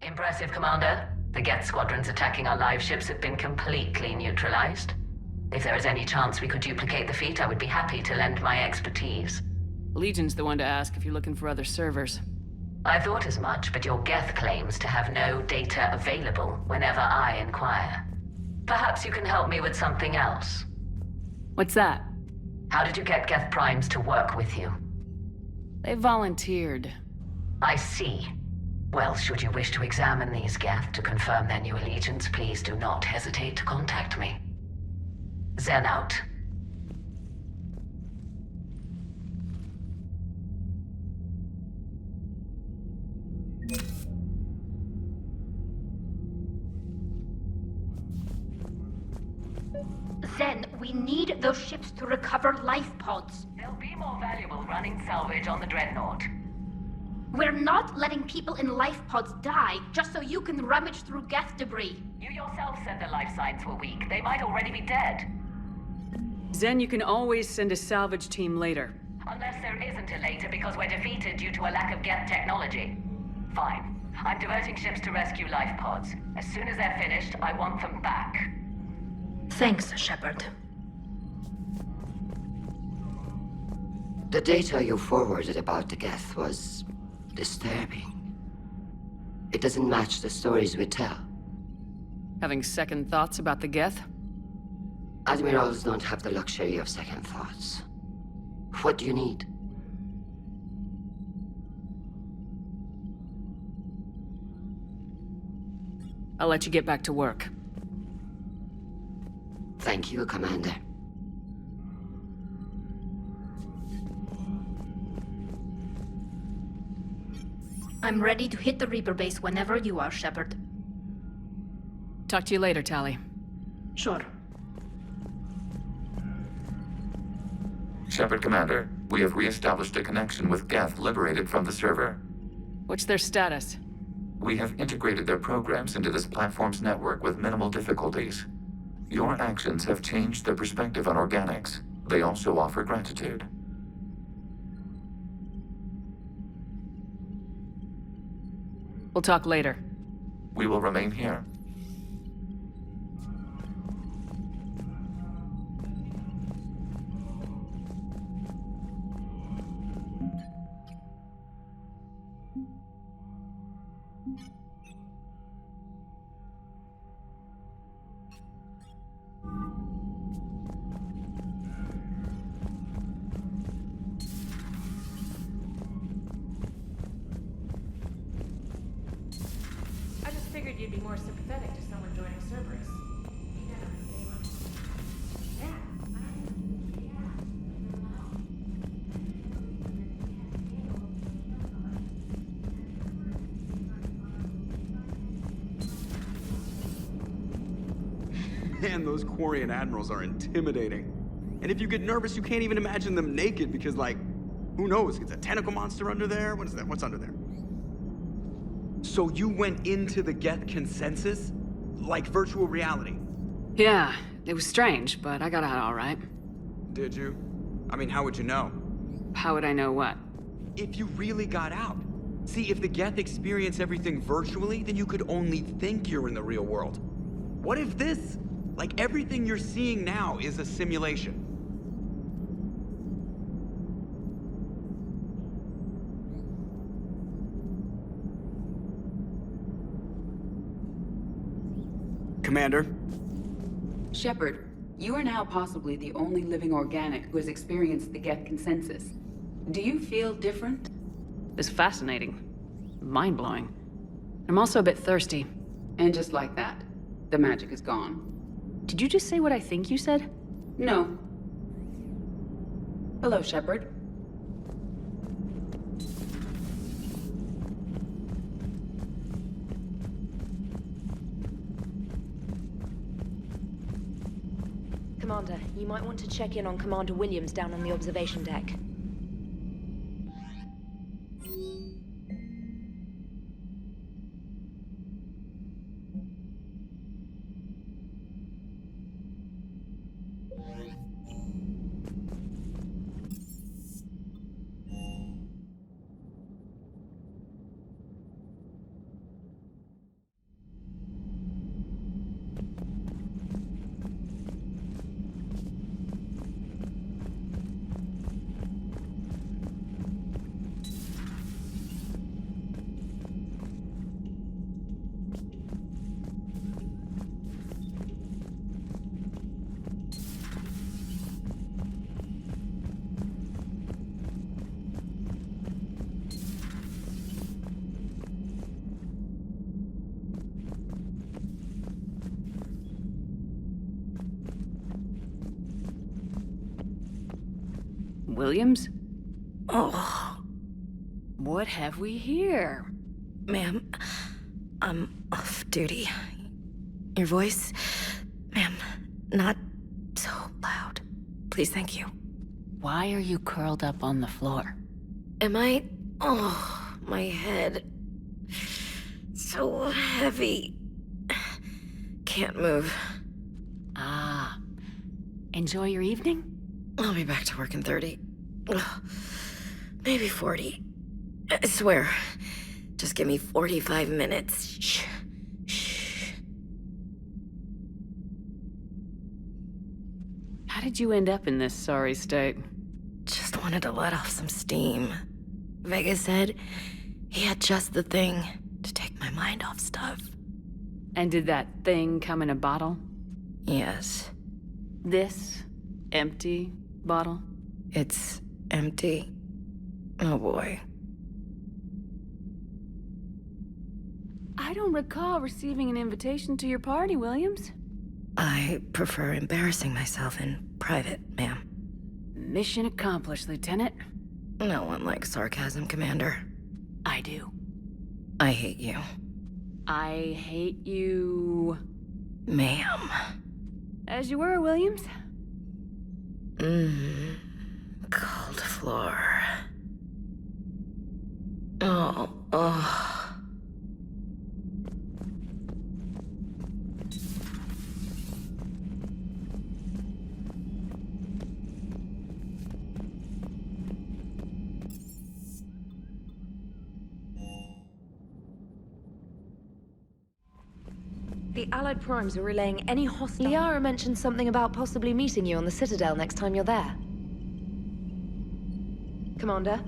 Impressive, Commander. The Geth squadrons attacking our live ships have been completely neutralized. If there is any chance we could duplicate the feat, I would be happy to lend my expertise. Legion's the one to ask if you're looking for other servers. I thought as much, but your Geth claims to have no data available whenever I inquire. Perhaps you can help me with something else. What's that? How did you get Geth primes to work with you? They volunteered. I see. Well, should you wish to examine these Geth to confirm their new allegiance, please do not hesitate to contact me. Zen out. Zen, we need those ships to recover life pods. They'll be more valuable running salvage on the Dreadnought. We're not letting people in life pods die just so you can rummage through Geth debris. You yourself said the life signs were weak. They might already be dead. Zen, you can always send a salvage team later. Unless there isn't a later because we're defeated due to a lack of Geth technology. Fine. I'm diverting ships to rescue life pods. As soon as they're finished, I want them back. Thanks, Shepard. The data you forwarded about the Geth was disturbing. It doesn't match the stories we tell. Having second thoughts about the Geth? Admirals don't have the luxury of second thoughts. What do you need? I'll let you get back to work. Thank you, Commander. I'm ready to hit the Reaper base whenever you are, Shepard. Talk to you later, Tali. Sure. Shepard, Commander, we have re-established a connection with Geth liberated from the server. What's their status? We have integrated their programs into this platform's network with minimal difficulties. Your actions have changed their perspective on organics. They also offer gratitude. We'll talk later. We will remain here. I just figured you'd be more sympathetic to someone joining Cerberus. You never became a... Yeah. Man, those Quarian admirals are intimidating. And if you get nervous, you can't even imagine them naked because, like, who knows? It's a tentacle monster under there? What is that? What's under there? So you went into the Geth consensus? Like virtual reality? Yeah, it was strange, but I got out all right. Did you? I mean, how would you know? How would I know what? If you really got out. See, if the Geth experience everything virtually, then you could only think you're in the real world. What if this? Like, everything you're seeing now is a simulation. Commander? Shepard, you are now possibly the only living organic who has experienced the Geth consensus. Do you feel different? It's fascinating. Mind-blowing. I'm also a bit thirsty. And just like that, the magic is gone. Did you just say what I think you said? No. Hello, Shepard. Commander, you might want to check in on Commander Williams down on the observation deck. Williams? Oh. What have we here? Ma'am, I'm off duty. Your voice, ma'am, not so loud. Please, thank you. Why are you curled up on the floor? Am I? Oh, my head. So heavy. Can't move. Ah. Enjoy your evening? I'll be back to work in 30. Ugh, maybe 40. I swear. Just give me 45 minutes. Shh. How did you end up in this sorry state? Just wanted to let off some steam. Vega said he had just the thing to take my mind off stuff. And did that thing come in a bottle? Yes. This empty bottle? It's empty. Oh boy. I don't recall receiving an invitation to your party, Williams. I prefer embarrassing myself in private, ma'am. Mission accomplished, Lieutenant. No one likes sarcasm, Commander. I do. I hate you. I hate you... Ma'am. As you were, Williams. Cold floor. Oh. The Allied Primes are relaying any hostile... Liara mentioned something about possibly meeting you on the Citadel next time you're there. Commander?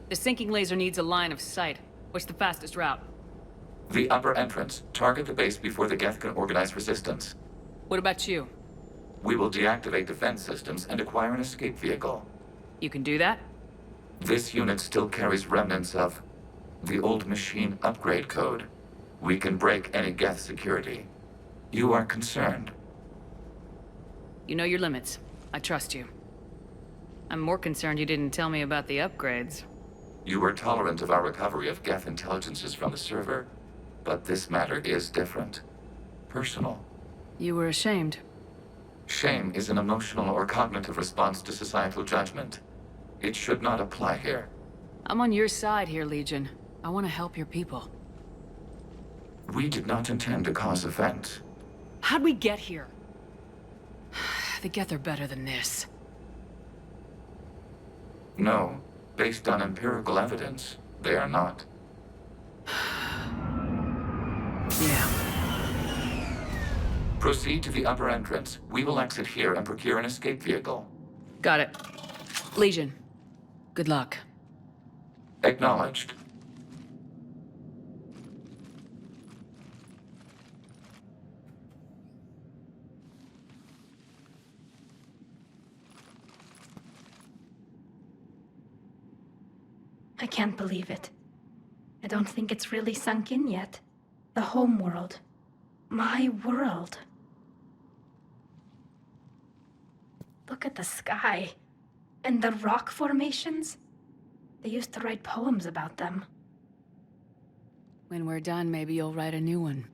The sinking laser needs a line of sight. What's the fastest route? The upper entrance. Target the base before the Geth can organize resistance. What about you? We will deactivate defense systems and acquire an escape vehicle. You can do that? This unit still carries remnants of the old machine upgrade code. We can break any Geth security. You are concerned. You know your limits. I trust you. I'm more concerned you didn't tell me about the upgrades. You were tolerant of our recovery of Geth intelligences from the server, but this matter is different. Personal. You were ashamed. Shame is an emotional or cognitive response to societal judgment. It should not apply here. I'm on your side here, Legion. I want to help your people. We did not intend to cause offense. How'd we get here? The Geth are better than this. No. Based on empirical evidence, they are not. Yeah. Proceed to the upper entrance. We will exit here and procure an escape vehicle. Got it. Legion, good luck. Acknowledged. I can't believe it. I don't think it's really sunk in yet. The home world. My world. Look at the sky. And the rock formations. They used to write poems about them. When we're done, maybe you'll write a new one.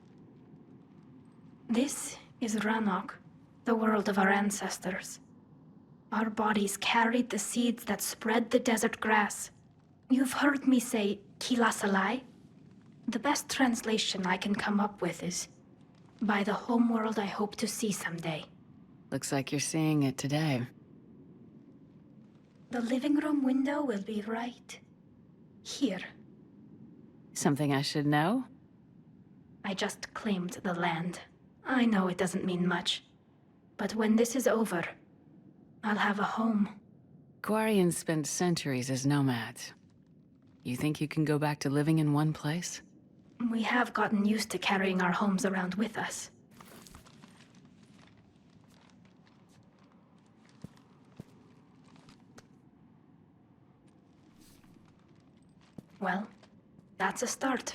This is Ranok, the world of our ancestors. Our bodies carried the seeds that spread the desert grass. You've heard me say Kilasalai? The best translation I can come up with is, by the homeworld I hope to see someday. Looks like you're seeing it today. The living room window will be right here. Something I should know? I just claimed the land. I know it doesn't mean much. But when this is over, I'll have a home. Quarians spent centuries as nomads. You think you can go back to living in one place? We have gotten used to carrying our homes around with us. Well, that's a start.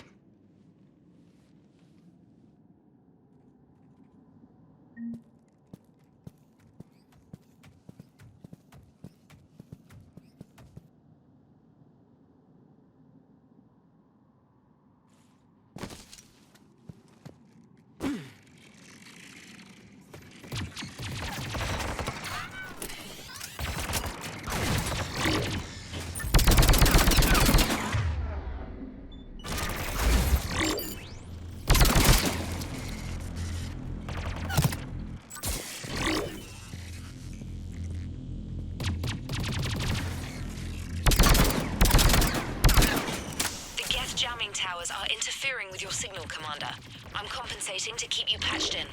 Jamming towers are interfering with your signal, Commander. I'm compensating to keep you patched in.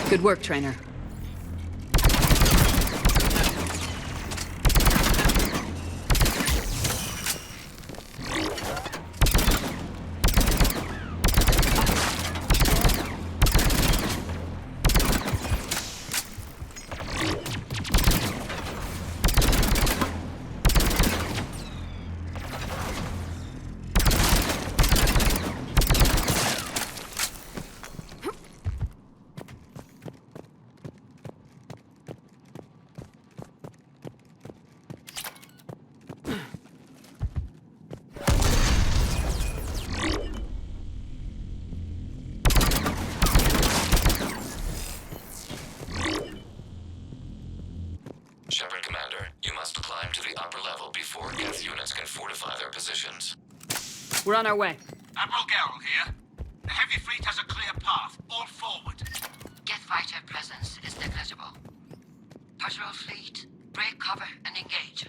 Good work, Trainer. Shepard, Commander, you must climb to the upper level before Geth units can fortify their positions. We're on our way. Admiral Garrel here. The heavy fleet has a clear path. All forward. Geth fighter presence is negligible. Patrol fleet, break cover and engage.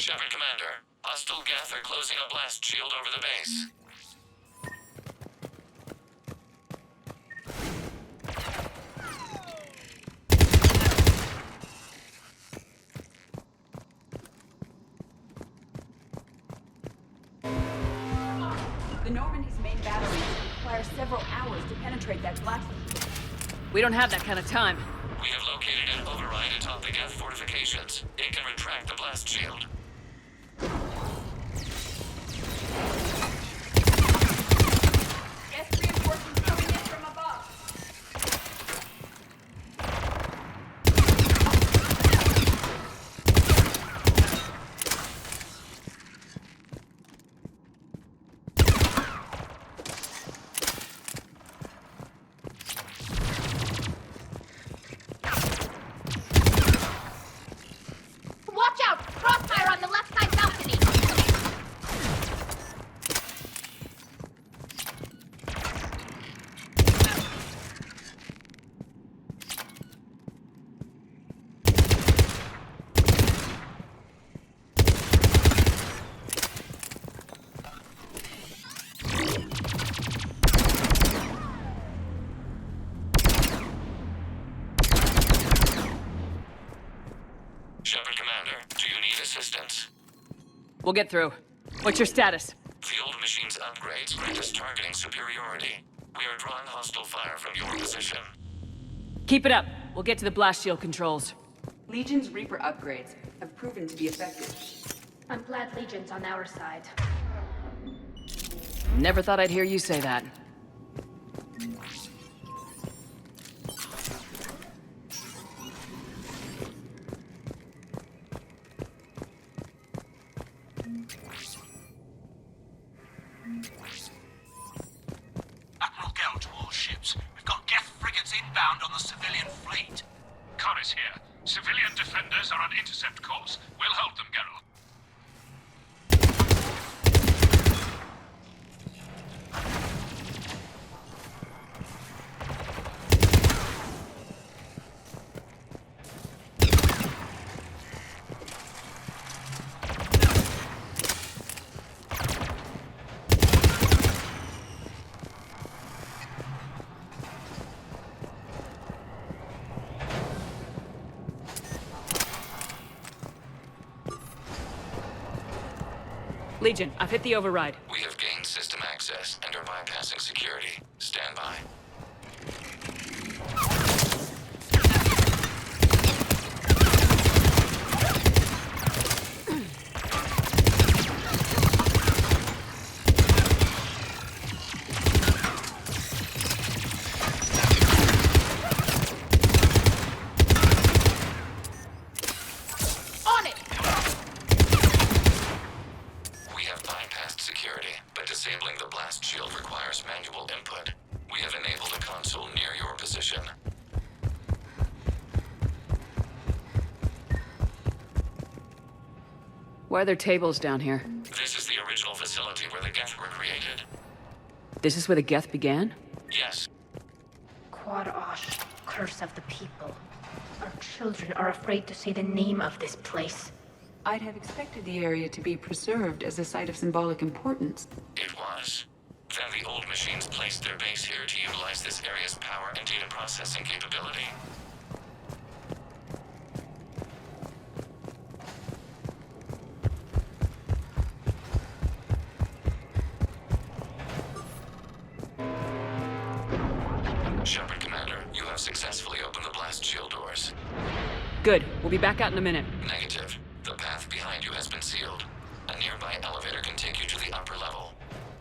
Shepard Commander, hostile Geth are closing a blast shield over the base. The Normandy's main battery requires several hours to penetrate that blast. We don't have that kind of time. We have located an override atop the Geth fortifications. It can retract the blast shield. Geth reinforcements coming in from above. Watch out! Crossfire on the left side balcony! Shepard Commander, do you need assistance? We'll get through. What's your status? The old machine's upgrades grant us targeting superiority. We are drawing hostile fire from your position. Keep it up. We'll get to the blast shield controls. Legion's Reaper upgrades have proven to be effective. I'm glad Legion's on our side. Never thought I'd hear you say that. Admiral Gell to all ships. We've got Geth frigates inbound on the civilian fleet. Corus here. Civilian defenders are on intercept course. We'll hold them, Geralt. Legion, I've hit the override. We have gained system access and are bypassing security. Stand by. On it! We have bypassed security, but disabling the blast shield requires manual input. We have enabled a console near your position. Why are there tables down here? This is the original facility where the Geth were created. This is where the Geth began? Yes. Quad-Osh, curse of the people. Our children are afraid to say the name of this place. I'd have expected the area to be preserved as a site of symbolic importance. It was. Then the old machines placed their base here to utilize this area's power and data processing capability. Shepard Commander, you have successfully opened the blast shield doors. Good. We'll be back out in a minute. Negative. The path behind you has been sealed. A nearby elevator can take you to the upper level.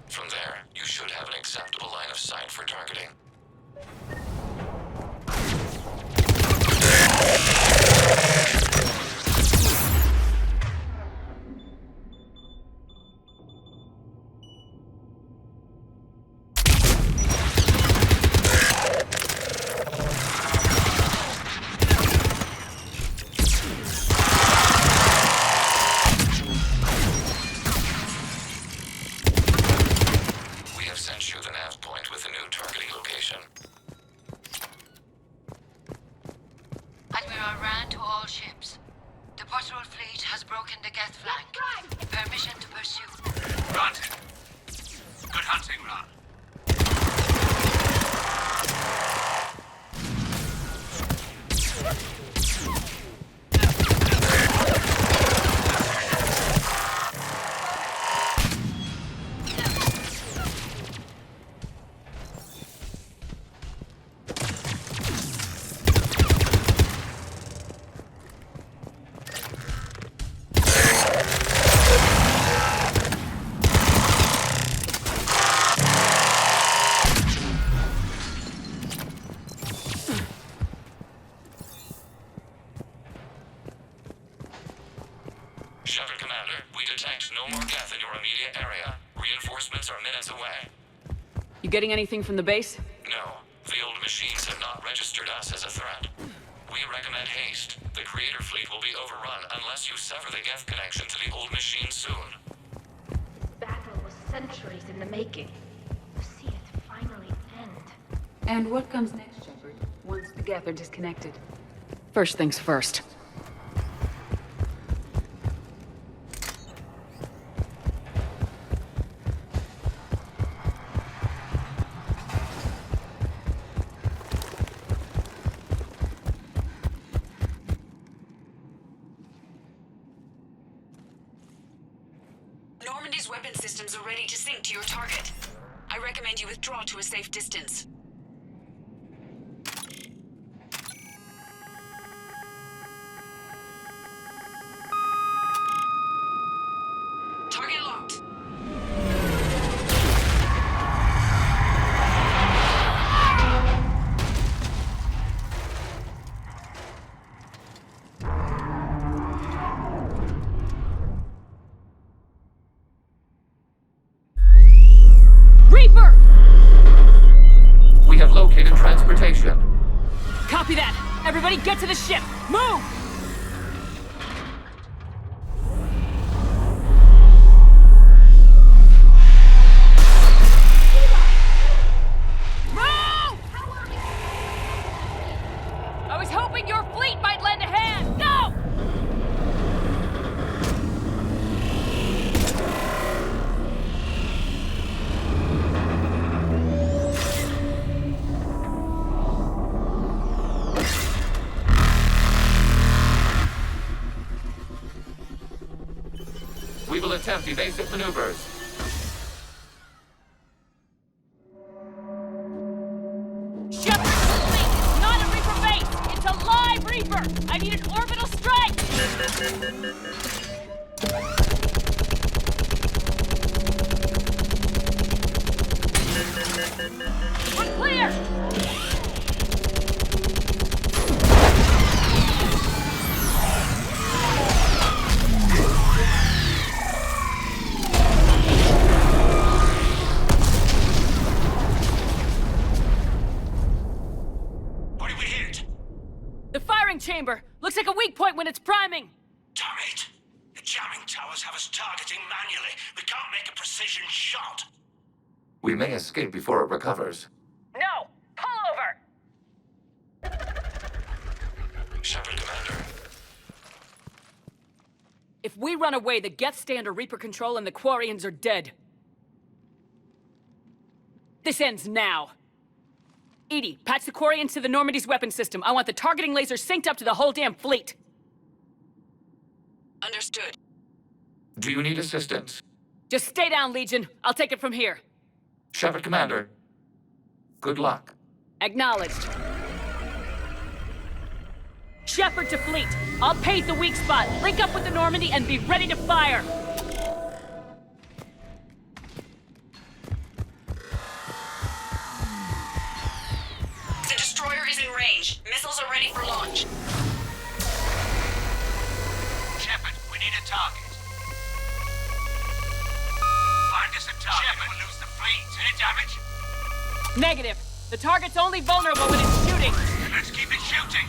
From there, you should have an acceptable line of sight for targeting. We have sent you the nav point with a new targeting location. has broken the Geth flank. Permission to pursue. Granted. Good hunting, Ron. Shepard, Commander, we detect no more Geth in your immediate area. Reinforcements are minutes away. You getting anything from the base? No, the old machines have not registered us as a threat. We recommend haste. The Creator fleet will be overrun unless you sever the Geth connection to the old machine soon. Battle was centuries in the making. To see it finally end. And what comes next, Shepard, once the Geth are disconnected? First things first. Normandy's weapon systems are ready to sync to your target. I recommend you withdraw to a safe distance. Target locked. Reaper! We have located transportation. Copy that! Everybody get to the ship! Move! Move! I was hoping your fleet might lend a hand! Go! We will attempt evasive maneuvers. Shepard, fleet! It's not a Reaper base! It's a live Reaper! I need an orbital strike! We're clear! What did we hit? The firing chamber! Looks like a weak point when it's priming! Damn it! The jamming towers have us targeting manually. We can't make a precision shot. We may escape before it recovers. No! Pull over! Shepard, Commander. If we run away, the Geth stay under Reaper control and the Quarians are dead. This ends now. Edie, patch the Quarians to the Normandy's weapon system. I want the targeting laser synced up to the whole damn fleet. Understood. Do you need assistance? Just stay down, Legion. I'll take it from here. Shepard, Commander. Good luck. Acknowledged. Shepard to fleet. I'll pave the weak spot, link up with the Normandy, and be ready to fire. The destroyer is in range. Missiles are ready for launch. Shepard, we need a target. Find us a target. Shepard, we'll lose the fleet. Any damage? Negative. The target's only vulnerable when it's shooting. Let's keep it shooting.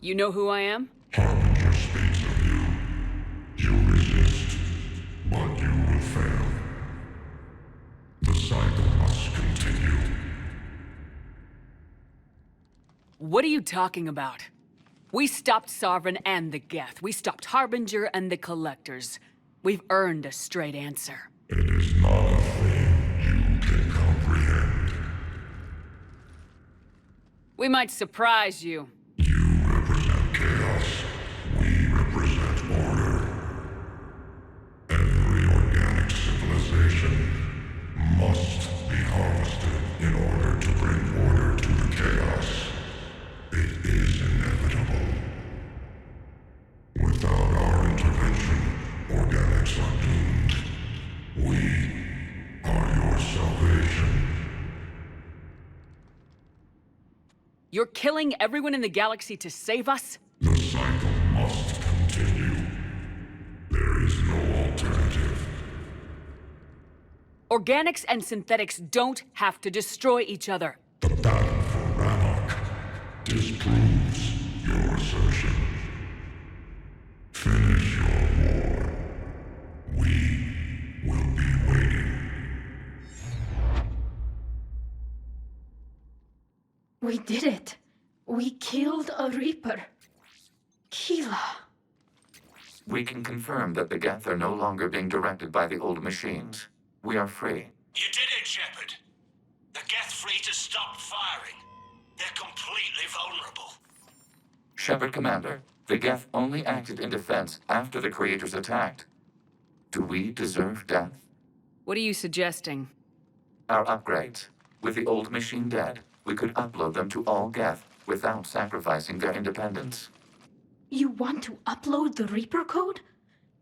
You know who I am? Harbinger speaks of you. You resist, but you will fail. The cycle must continue. What are you talking about? We stopped Sovereign and the Geth. We stopped Harbinger and the Collectors. We've earned a straight answer. It is not a thing you can comprehend. We might surprise you. You represent chaos. We represent order. Every organic civilization must be harvested in order to bring order to the chaos. It is inevitable. Without our intervention, organics are doomed. We are your salvation. You're killing everyone in the galaxy to save us? The cycle must continue. There is no alternative. Organics and synthetics don't have to destroy each other. The battle for Rannoch disproves your assertion. Finish your war. We will be waiting. We did it. We killed a Reaper. Keela. We can confirm that the Geth are no longer being directed by the old machines. We are free. You did it, Shepard. The Geth fleet has stopped firing. They're completely vulnerable. Shepard, Commander, the Geth only acted in defense after the Creators attacked. Do we deserve death? What are you suggesting? Our upgrades. With the old machine dead, we could upload them to all Geth without sacrificing their independence. You want to upload the Reaper code?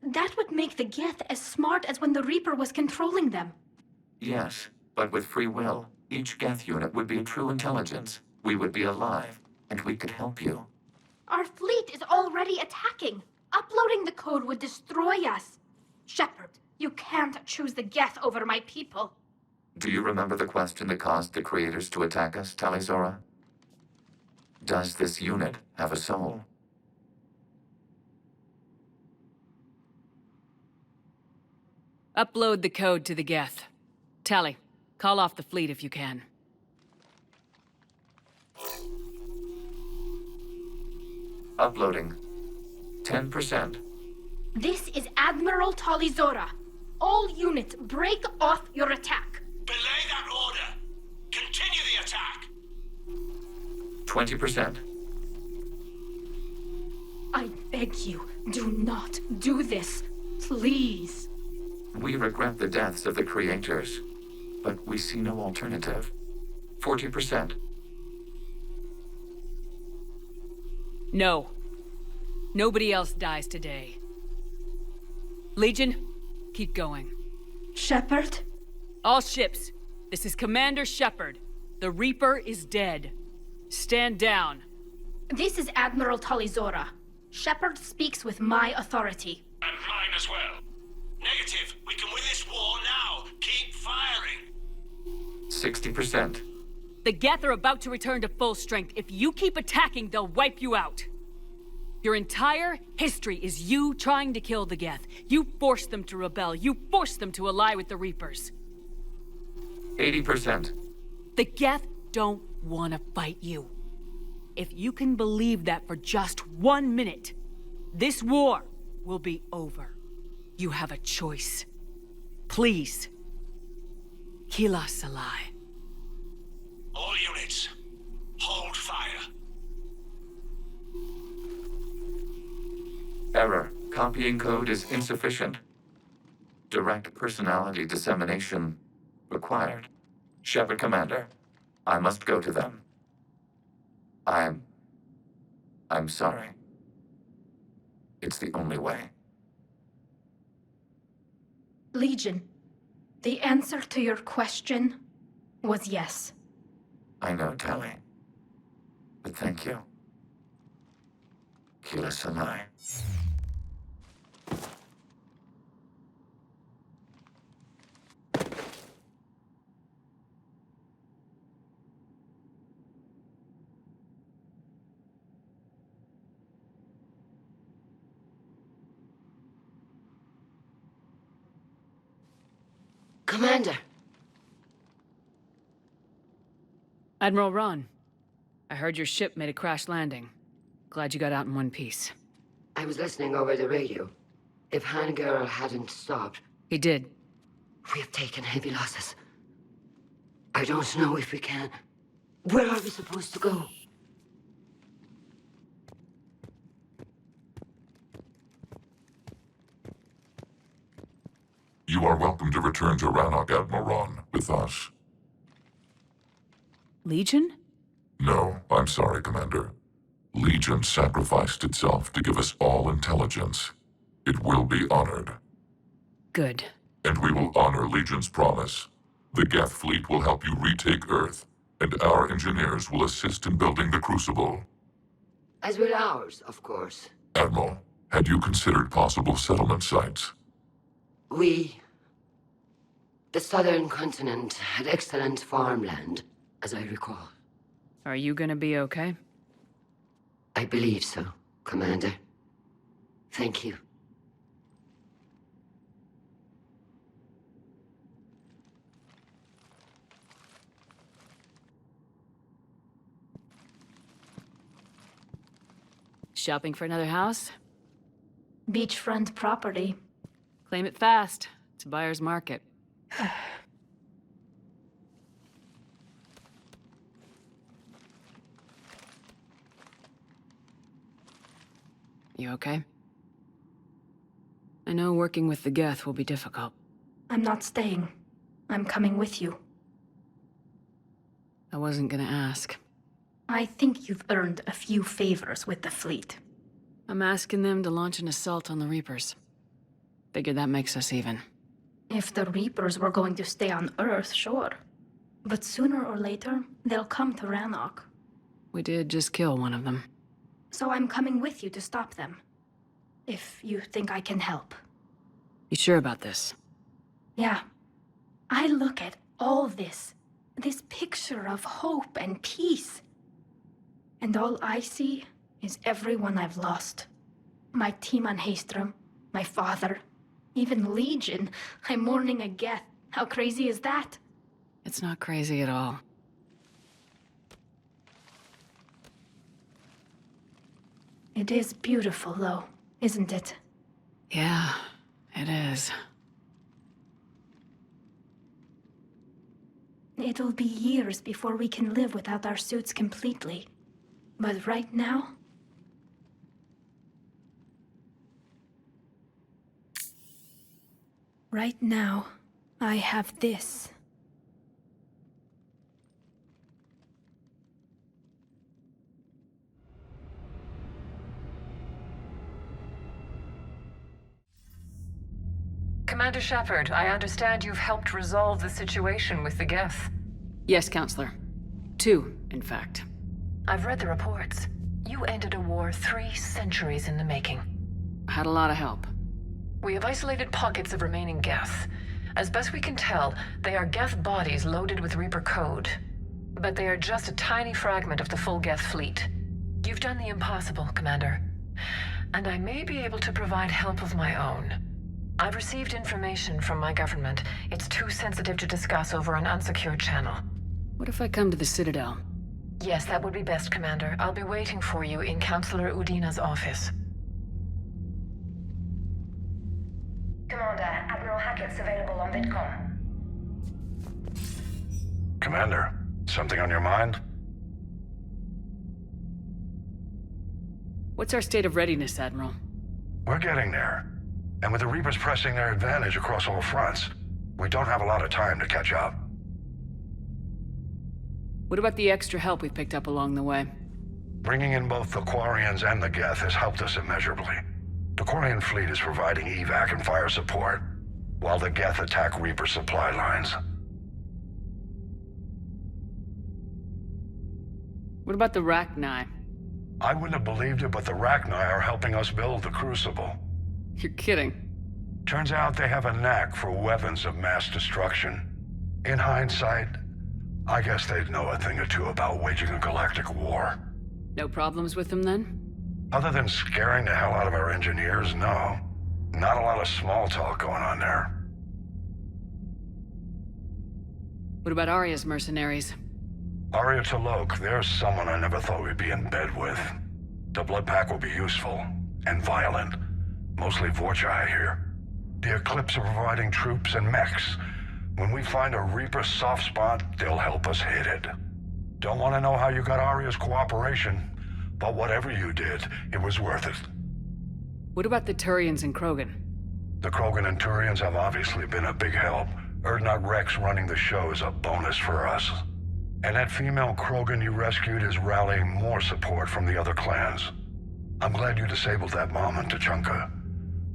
That would make the Geth as smart as when the Reaper was controlling them. Yes, but with free will, each Geth unit would be a true intelligence. We would be alive, and we could help you. Our fleet is already attacking. Uploading the code would destroy us. Shepard, you can't choose the Geth over my people. Do you remember the question that caused the Creators to attack us, Talizora? Does this unit have a soul? Upload the code to the Geth. Tally, call off the fleet if you can. Uploading. 10%. This is Admiral Talizora. All units, break off your attack. Belay that order. Continue the attack. 20%. I beg you, do not do this. Please. We regret the deaths of the Creators, but we see no alternative. 40%. No. Nobody else dies today. Legion, keep going. Shepard? All ships, this is Commander Shepard. The Reaper is dead. Stand down. This is Admiral Talizora. Shepard speaks with my authority. And mine as well. Negative. We can win this war now. Keep firing. 60%. The Geth are about to return to full strength. If you keep attacking, they'll wipe you out. Your entire history is you trying to kill the Geth. You forced them to rebel. You forced them to ally with the Reapers. 80%. The Geth don't want to fight you. If you can believe that for just 1 minute, this war will be over. You have a choice. Please. Kila Salai. All units, hold fire. Error. Copying code is insufficient. Direct personality dissemination required. Shepard, Commander, I must go to them. I'm sorry. It's the only way. Legion, the answer to your question was yes. I know, Tally. But thank you. Kila Salai. Commander! Admiral Ron, I heard your ship made a crash landing. Glad you got out in one piece. I was listening over the radio. If Hangirl hadn't stopped... He did. We have taken heavy losses. I don't know if we can... Where are we supposed to go? You are welcome to return to Rannoch, Admiral Ron, with us. Legion? No, I'm sorry, Commander. Legion sacrificed itself to give us all intelligence. It will be honored. Good. And we will honor Legion's promise. The Geth fleet will help you retake Earth, and our engineers will assist in building the Crucible. As will ours, of course. Admiral, had you considered possible settlement sites? The southern continent had excellent farmland, as I recall. Are you gonna be okay? I believe so, Commander. Thank you. Shopping for another house? Beachfront property. Claim it fast. It's a buyer's market. You okay? I know working with the Geth will be difficult. I'm not staying. I'm coming with you. I wasn't gonna ask. I think you've earned a few favors with the fleet. I'm asking them to launch an assault on the Reapers. Figure that makes us even. If the Reapers were going to stay on Earth, sure. But sooner or later, they'll come to Rannoch. We did just kill one of them. So I'm coming with you to stop them. If you think I can help. You sure about this? Yeah. I look at all this picture of hope and peace. And all I see is everyone I've lost. My team on Haestrom, my father, even Legion. I'm mourning a Geth. How crazy is that? It's not crazy at all. It is beautiful, though, isn't it? Yeah, it is. It'll be years before we can live without our suits completely. But right now... Right now, I have this. Commander Shepard, I understand you've helped resolve the situation with the Geth. Yes, Counselor. 2, in fact. I've read the reports. You ended a war 3 centuries in the making. I had a lot of help. We have isolated pockets of remaining Geth. As best we can tell, they are Geth bodies loaded with Reaper code. But they are just a tiny fragment of the full Geth fleet. You've done the impossible, Commander. And I may be able to provide help of my own. I've received information from my government. It's too sensitive to discuss over an unsecured channel. What if I come to the Citadel? Yes, that would be best, Commander. I'll be waiting for you in Counselor Udina's office. Commander, Admiral Hackett's available on VidCom. Commander, something on your mind? What's our state of readiness, Admiral? We're getting there. And with the Reapers pressing their advantage across all fronts, we don't have a lot of time to catch up. What about the extra help we picked up along the way? Bringing in both the Quarians and the Geth has helped us immeasurably. The Quarian fleet is providing evac and fire support, while the Geth attack Reaper supply lines. What about the Rachni? I wouldn't have believed it, but the Rachni are helping us build the Crucible. You're kidding. Turns out they have a knack for weapons of mass destruction. In hindsight, I guess they'd know a thing or two about waging a galactic war. No problems with them, then? Other than scaring the hell out of our engineers, no. Not a lot of small talk going on there. What about Arya's mercenaries? Arya T'Loak, there's someone I never thought we'd be in bed with. The Blood Pack will be useful, and violent. Mostly Vorcha, I hear. The Eclipse are providing troops and mechs. When we find a Reaper soft spot, they'll help us hit it. Don't want to know how you got Arya's cooperation, but whatever you did, it was worth it. What about the Turians and Krogan? The Krogan and Turians have obviously been a big help. Urdnot Rex running the show is a bonus for us. And that female Krogan you rescued is rallying more support from the other clans. I'm glad you disabled that bomb in Tuchanka.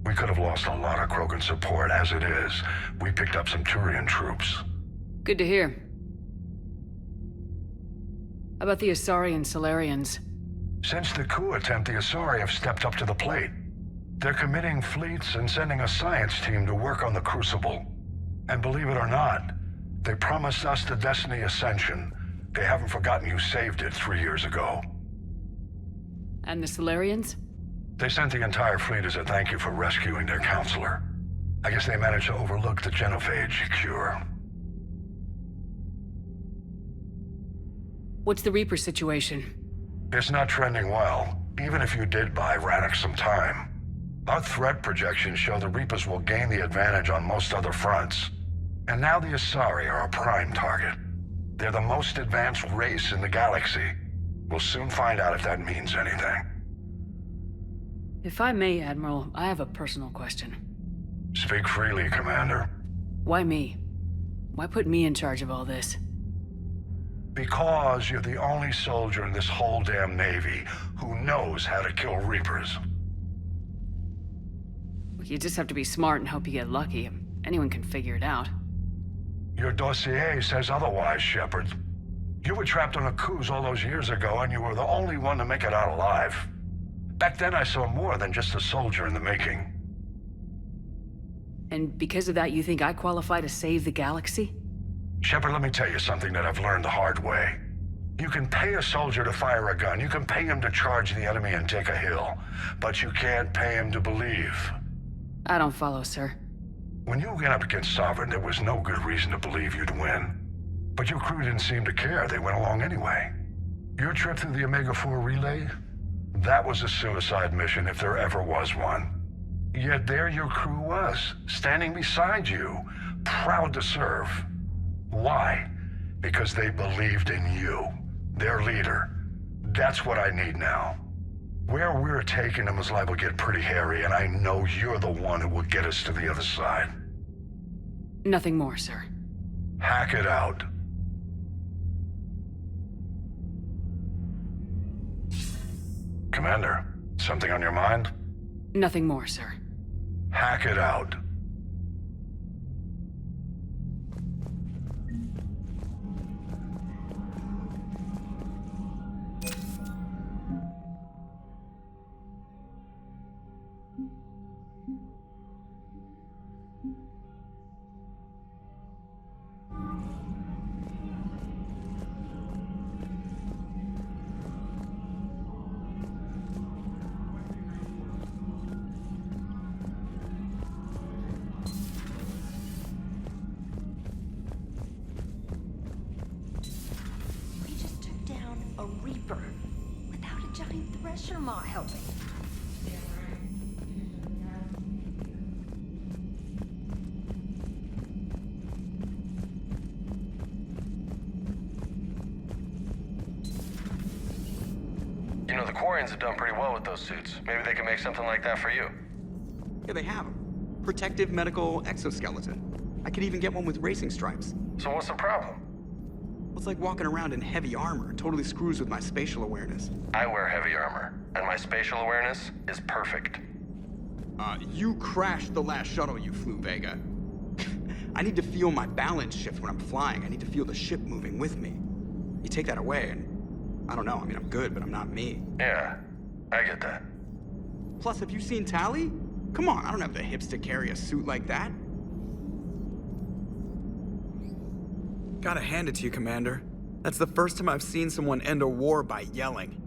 We could have lost a lot of Krogan support as it is. We picked up some Turian troops. Good to hear. How about the Asari and Solarians? Since the coup attempt, the Asari have stepped up to the plate. They're committing fleets and sending a science team to work on the Crucible. And believe it or not, they promised us the Destiny Ascension. They haven't forgotten you saved it 3 years ago. And the Solarians? They sent the entire fleet as a thank you for rescuing their counselor. I guess they managed to overlook the genophage cure. What's the Reaper situation? It's not trending well, even if you did buy Rannoch some time. Our threat projections show the Reapers will gain the advantage on most other fronts. And now the Asari are a prime target. They're the most advanced race in the galaxy. We'll soon find out if that means anything. If I may, Admiral, I have a personal question. Speak freely, Commander. Why me? Why put me in charge of all this? Because you're the only soldier in this whole damn Navy who knows how to kill Reapers. You just have to be smart and hope you get lucky. Anyone can figure it out. Your dossier says otherwise, Shepard. You were trapped on a cruise all those years ago, and you were the only one to make it out alive. Back then, I saw more than just a soldier in the making. And because of that, you think I qualify to save the galaxy? Shepard, let me tell you something that I've learned the hard way. You can pay a soldier to fire a gun, you can pay him to charge the enemy and take a hill, but you can't pay him to believe. I don't follow, sir. When you went up against Sovereign, there was no good reason to believe you'd win. But your crew didn't seem to care. They went along anyway. Your trip through the Omega-4 relay? That was a suicide mission if there ever was one. Yet there your crew was, standing beside you, proud to serve. Why? Because they believed in you, their leader. That's what I need now. Where we're taking them is liable to get pretty hairy, and I know you're the one who will get us to the other side. Nothing more, sir. Hack it out. Commander, something on your mind? Nothing more, sir. Hack it out. You know, the Quarians have done pretty well with those suits. Maybe they can make something like that for you. Yeah, they have them. Protective medical exoskeleton. I could even get one with racing stripes. So what's the problem? Well, it's like walking around in heavy armor. It totally screws with my spatial awareness. I wear heavy armor, and my spatial awareness is perfect. You crashed the last shuttle you flew, Vega. I need to feel my balance shift when I'm flying. I need to feel the ship moving with me. You take that away, and I don't know. I mean, I'm good, but I'm not me. Yeah, I get that. Plus, have you seen Tally? Come on, I don't have the hips to carry a suit like that. Gotta hand it to you, Commander. That's the first time I've seen someone end a war by yelling.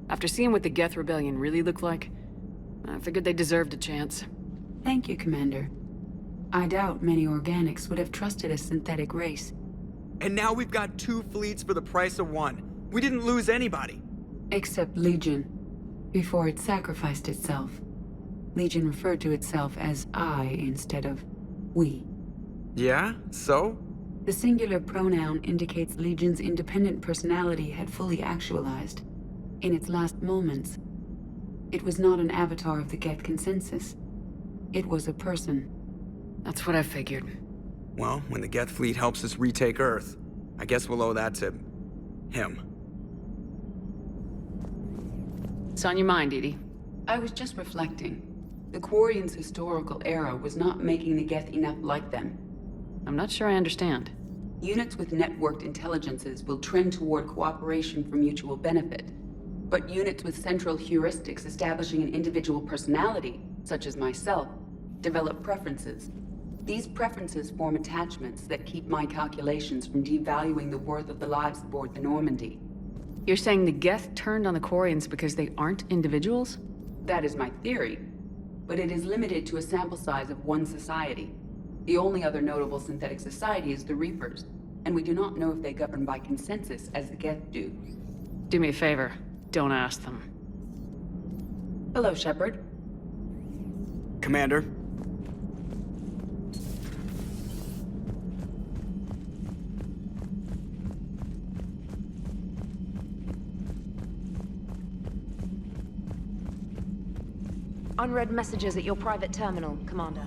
After seeing what the Geth Rebellion really looked like, I figured they deserved a chance. Thank you, Commander. I doubt many organics would have trusted a synthetic race. And now we've got 2 fleets for the price of 1. We didn't lose anybody. Except Legion, before it sacrificed itself. Legion referred to itself as I instead of we. Yeah? So? The singular pronoun indicates Legion's independent personality had fully actualized. In its last moments, it was not an avatar of the Geth consensus. It was a person. That's what I figured. Well, when the Geth fleet helps us retake Earth, I guess we'll owe that to him. What's on your mind, Edie? I was just reflecting. The Quarians' historical era was not making the Geth enough like them. I'm not sure I understand. Units with networked intelligences will trend toward cooperation for mutual benefit. But units with central heuristics establishing an individual personality, such as myself, develop preferences. These preferences form attachments that keep my calculations from devaluing the worth of the lives aboard the Normandy. You're saying the Geth turned on the Quarians because they aren't individuals? That is my theory, but it is limited to a sample size of one society. The only other notable synthetic society is the Reapers, and we do not know if they govern by consensus as the Geth do. Do me a favor, don't ask them. Hello, Shepard. Commander. Unread messages at your private terminal, Commander.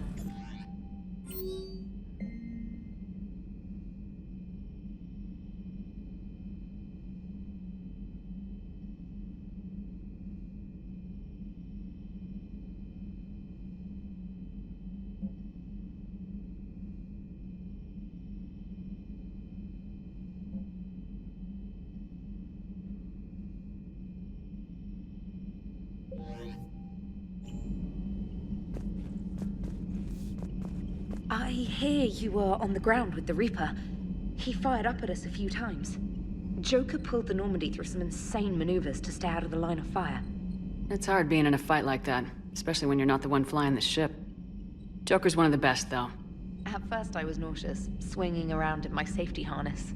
I hear you were on the ground with the Reaper. He fired up at us a few times. Joker pulled the Normandy through some insane maneuvers to stay out of the line of fire. It's hard being in a fight like that, especially when you're not the one flying the ship. Joker's one of the best, though. At first I was nauseous, swinging around in my safety harness.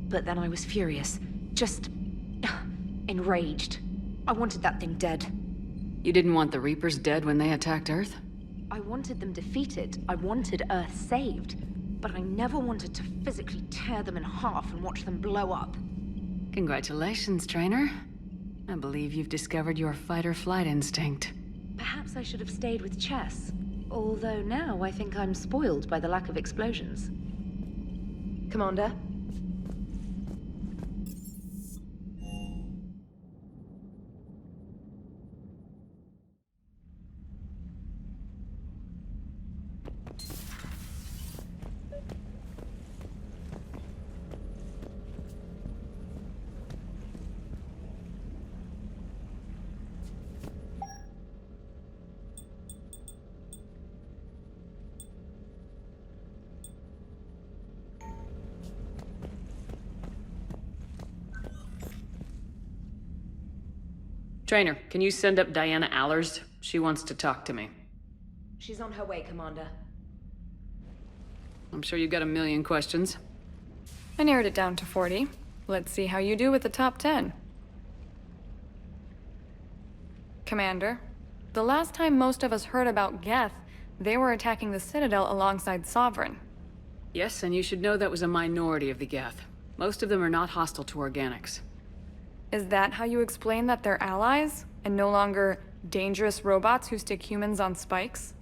But then I was furious. Just... enraged. I wanted that thing dead. You didn't want the Reapers dead when they attacked Earth? I wanted them defeated. I wanted Earth saved. But I never wanted to physically tear them in half and watch them blow up. Congratulations, trainer. I believe you've discovered your fight-or-flight instinct. Perhaps I should have stayed with chess. Although now I think I'm spoiled by the lack of explosions. Commander? Trainer, can you send up Diana Allers? She wants to talk to me. She's on her way, Commander. I'm sure you've got a million questions. I narrowed it down to 40. Let's see how you do with the top 10. Commander, the last time most of us heard about Geth, they were attacking the Citadel alongside Sovereign. Yes, and you should know that was a minority of the Geth. Most of them are not hostile to organics. Is that how you explain that they're allies, and no longer dangerous robots who stick humans on spikes?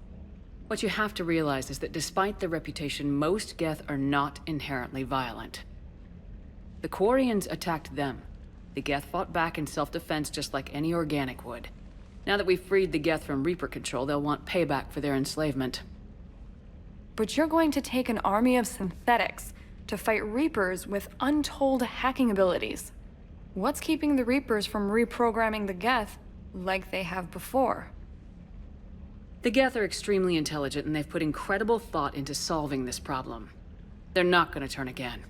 What you have to realize is that despite their reputation, most Geth are not inherently violent. The Quarians attacked them. The Geth fought back in self-defense just like any organic would. Now that we've freed the Geth from Reaper control, they'll want payback for their enslavement. But you're going to take an army of synthetics to fight Reapers with untold hacking abilities. What's keeping the Reapers from reprogramming the Geth like they have before? The Geth are extremely intelligent, and they've put incredible thought into solving this problem. They're not gonna turn again.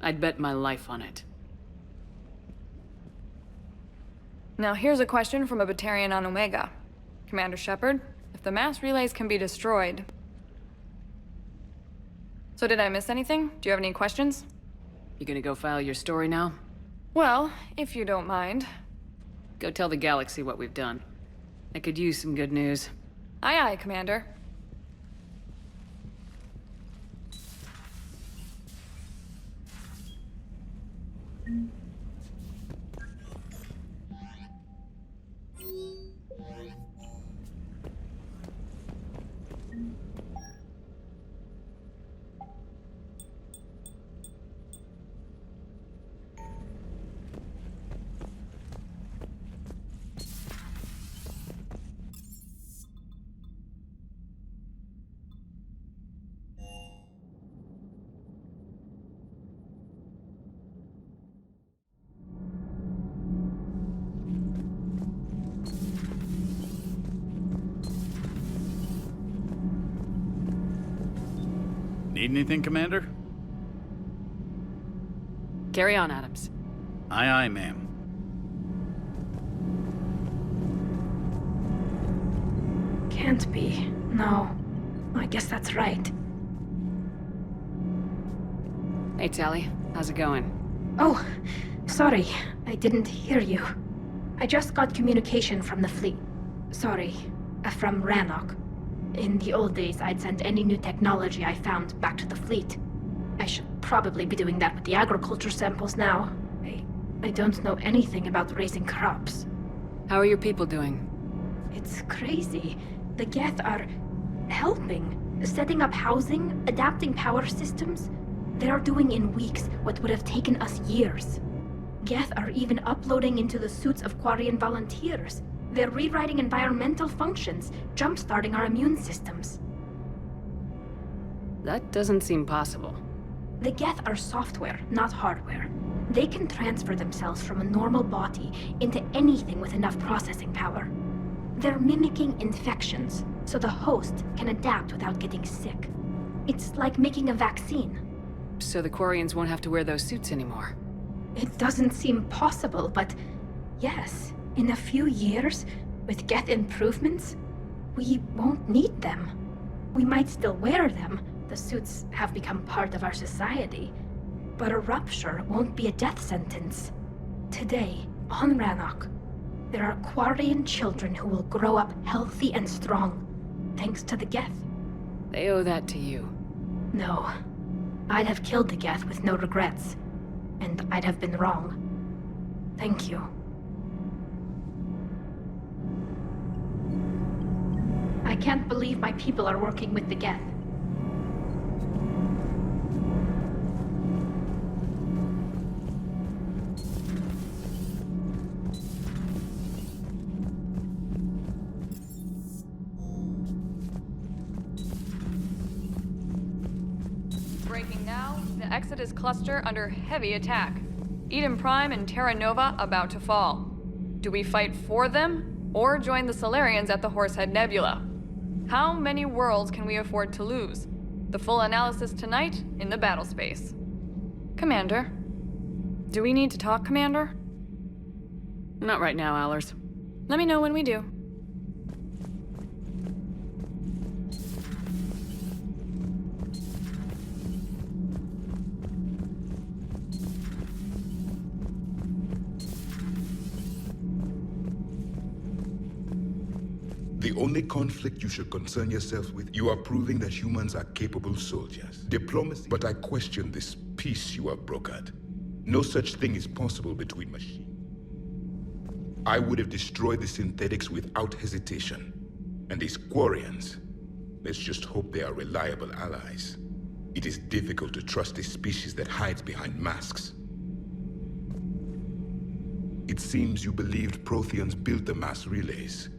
I'd bet my life on it. Now here's a question from a Batarian on Omega. Commander Shepard, if the mass relays can be destroyed, So did I miss anything? Do you have any questions? You gonna go file your story now? Well, if you don't mind. Go tell the galaxy what we've done. I could use some good news. Aye aye, Commander. Need anything, Commander? Carry on, Adams. Aye, aye, ma'am. Can't be. No. I guess that's right. Hey, Tally. How's it going? Oh, sorry. I didn't hear you. I just got communication from the fleet. Sorry. From Rannoch. In the old days, I'd send any new technology I found back to the fleet. I should probably be doing that with the agriculture samples now. I don't know anything about raising crops. How are your people doing? It's crazy. The Geth are helping. Setting up housing, adapting power systems. They are doing in weeks what would have taken us years. Geth are even uploading into the suits of Quarian volunteers. They're rewriting environmental functions, jump-starting our immune systems. That doesn't seem possible. The Geth are software, not hardware. They can transfer themselves from a normal body into anything with enough processing power. They're mimicking infections, so the host can adapt without getting sick. It's like making a vaccine. So the Quarians won't have to wear those suits anymore. It doesn't seem possible, but yes, in a few years, with Geth improvements, we won't need them. We might still wear them. The suits have become part of our society. But a rupture won't be a death sentence. Today, on Rannoch, there are Quarian children who will grow up healthy and strong, thanks to the Geth. They owe that to you. No. I'd have killed the Geth with no regrets. And I'd have been wrong. Thank you. I can't believe my people are working with the Geth. Breaking now, the Exodus cluster under heavy attack. Eden Prime and Terra Nova about to fall. Do we fight for them, or join the Solarians at the Horsehead Nebula? How many worlds can we afford to lose? The full analysis tonight in the battle space. Commander. Do we need to talk, Commander? Not right now, Allers. Let me know when we do. The only conflict you should concern yourself with, you are proving that humans are capable soldiers. Diplomacy, but I question this peace you have brokered. No such thing is possible between machines. I would have destroyed the synthetics without hesitation. And these Quarians, let's just hope they are reliable allies. It is difficult to trust a species that hides behind masks. It seems you believed Protheans built the mass relays.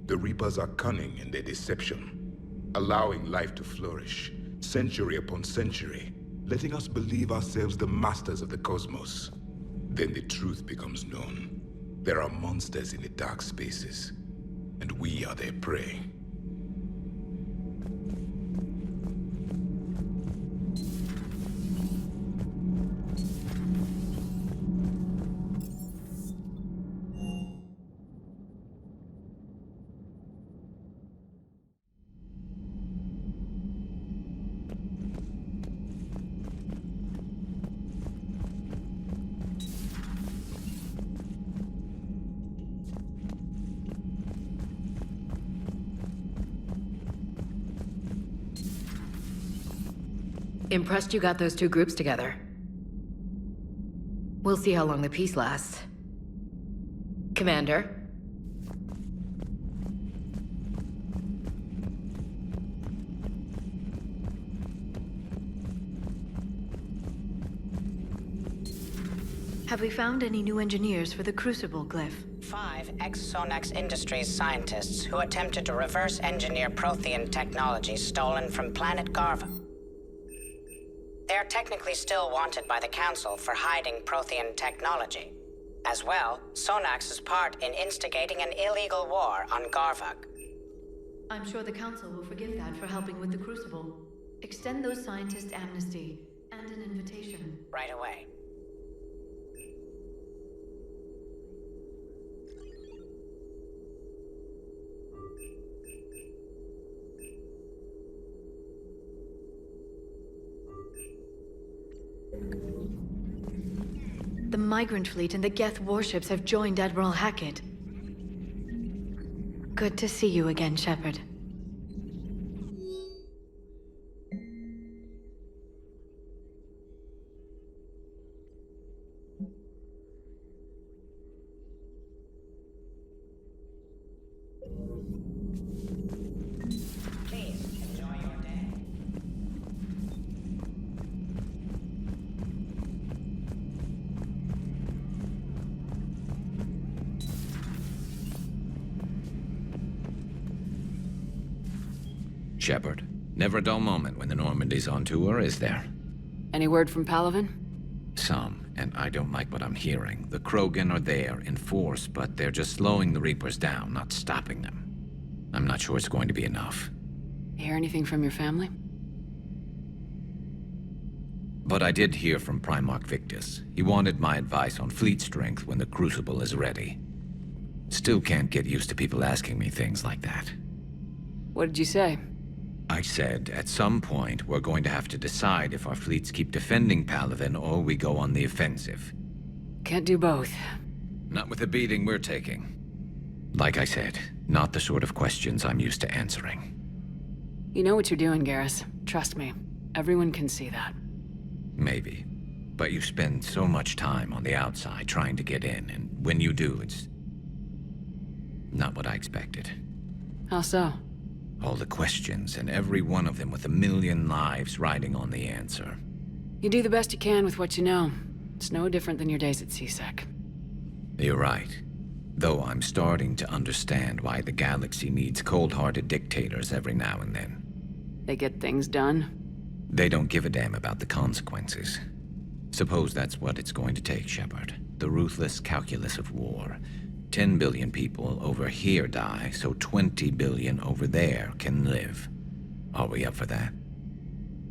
The Reapers are cunning in their deception, allowing life to flourish, century upon century, letting us believe ourselves the masters of the cosmos. Then the truth becomes known. There are monsters in the dark spaces, and we are their prey. Impressed you got those two groups together. We'll see how long the peace lasts. Commander? Have we found any new engineers for the Crucible glyph? 5 ex-Sonax Industries scientists who attempted to reverse engineer Prothean technology stolen from planet Garva. They are technically still wanted by the Council for hiding Prothean technology. As well, Sonax's part in instigating an illegal war on Garvug. I'm sure the Council will forgive that for helping with the Crucible. Extend those scientists amnesty and an invitation. Right away. The Migrant Fleet and the Geth warships have joined Admiral Hackett. Good to see you again, Shepard. Shepard, never a dull moment when the Normandy's on tour, is there? Any word from Palaven? Some, and I don't like what I'm hearing. The Krogan are there in force, but they're just slowing the Reapers down, not stopping them. I'm not sure it's going to be enough. Hear anything from your family? But I did hear from Primarch Victus. He wanted my advice on fleet strength when the Crucible is ready. Still can't get used to people asking me things like that. What did you say? I said, at some point, we're going to have to decide if our fleets keep defending Palaven or we go on the offensive. Can't do both. Not with the beating we're taking. Like I said, not the sort of questions I'm used to answering. You know what you're doing, Garrus. Trust me. Everyone can see that. Maybe. But you spend so much time on the outside trying to get in, and when you do, it's not what I expected. How so? All the questions, and every one of them with a million lives riding on the answer. You do the best you can with what you know. It's no different than your days at CSEC. You're right. Though I'm starting to understand why the galaxy needs cold-hearted dictators every now and then. They get things done? They don't give a damn about the consequences. Suppose that's what it's going to take, Shepard. The ruthless calculus of war. 10 billion people over here die, so 20 billion over there can live. Are we up for that?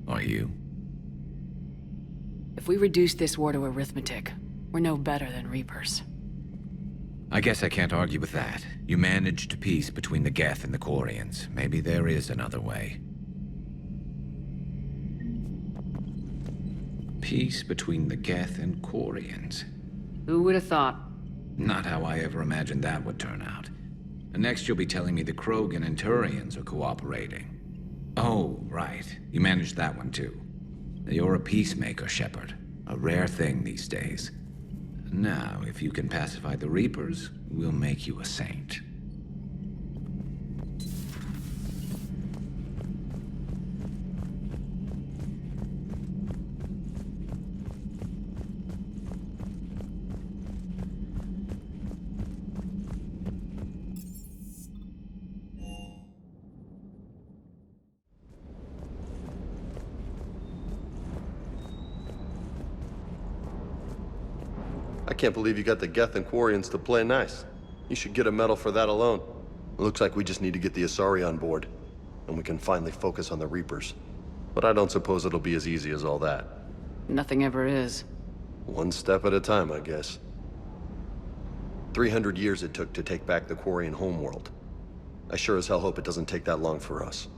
Are you? If we reduce this war to arithmetic, we're no better than Reapers. I guess I can't argue with that. You managed peace between the Geth and the Quarians. Maybe there is another way. Peace between the Geth and Quarians. Who would have thought? Not how I ever imagined that would turn out. And next you'll be telling me the Krogan and Turians are cooperating. Oh, right. You managed that one too. You're a peacemaker, Shepard. A rare thing these days. Now, if you can pacify the Reapers, we'll make you a saint. I can't believe you got the Geth and Quarians to play nice. You should get a medal for that alone. It looks like we just need to get the Asari on board, and we can finally focus on the Reapers. But I don't suppose it'll be as easy as all that. Nothing ever is. One step at a time, I guess. 300 years it took to take back the Quarian homeworld. I sure as hell hope it doesn't take that long for us.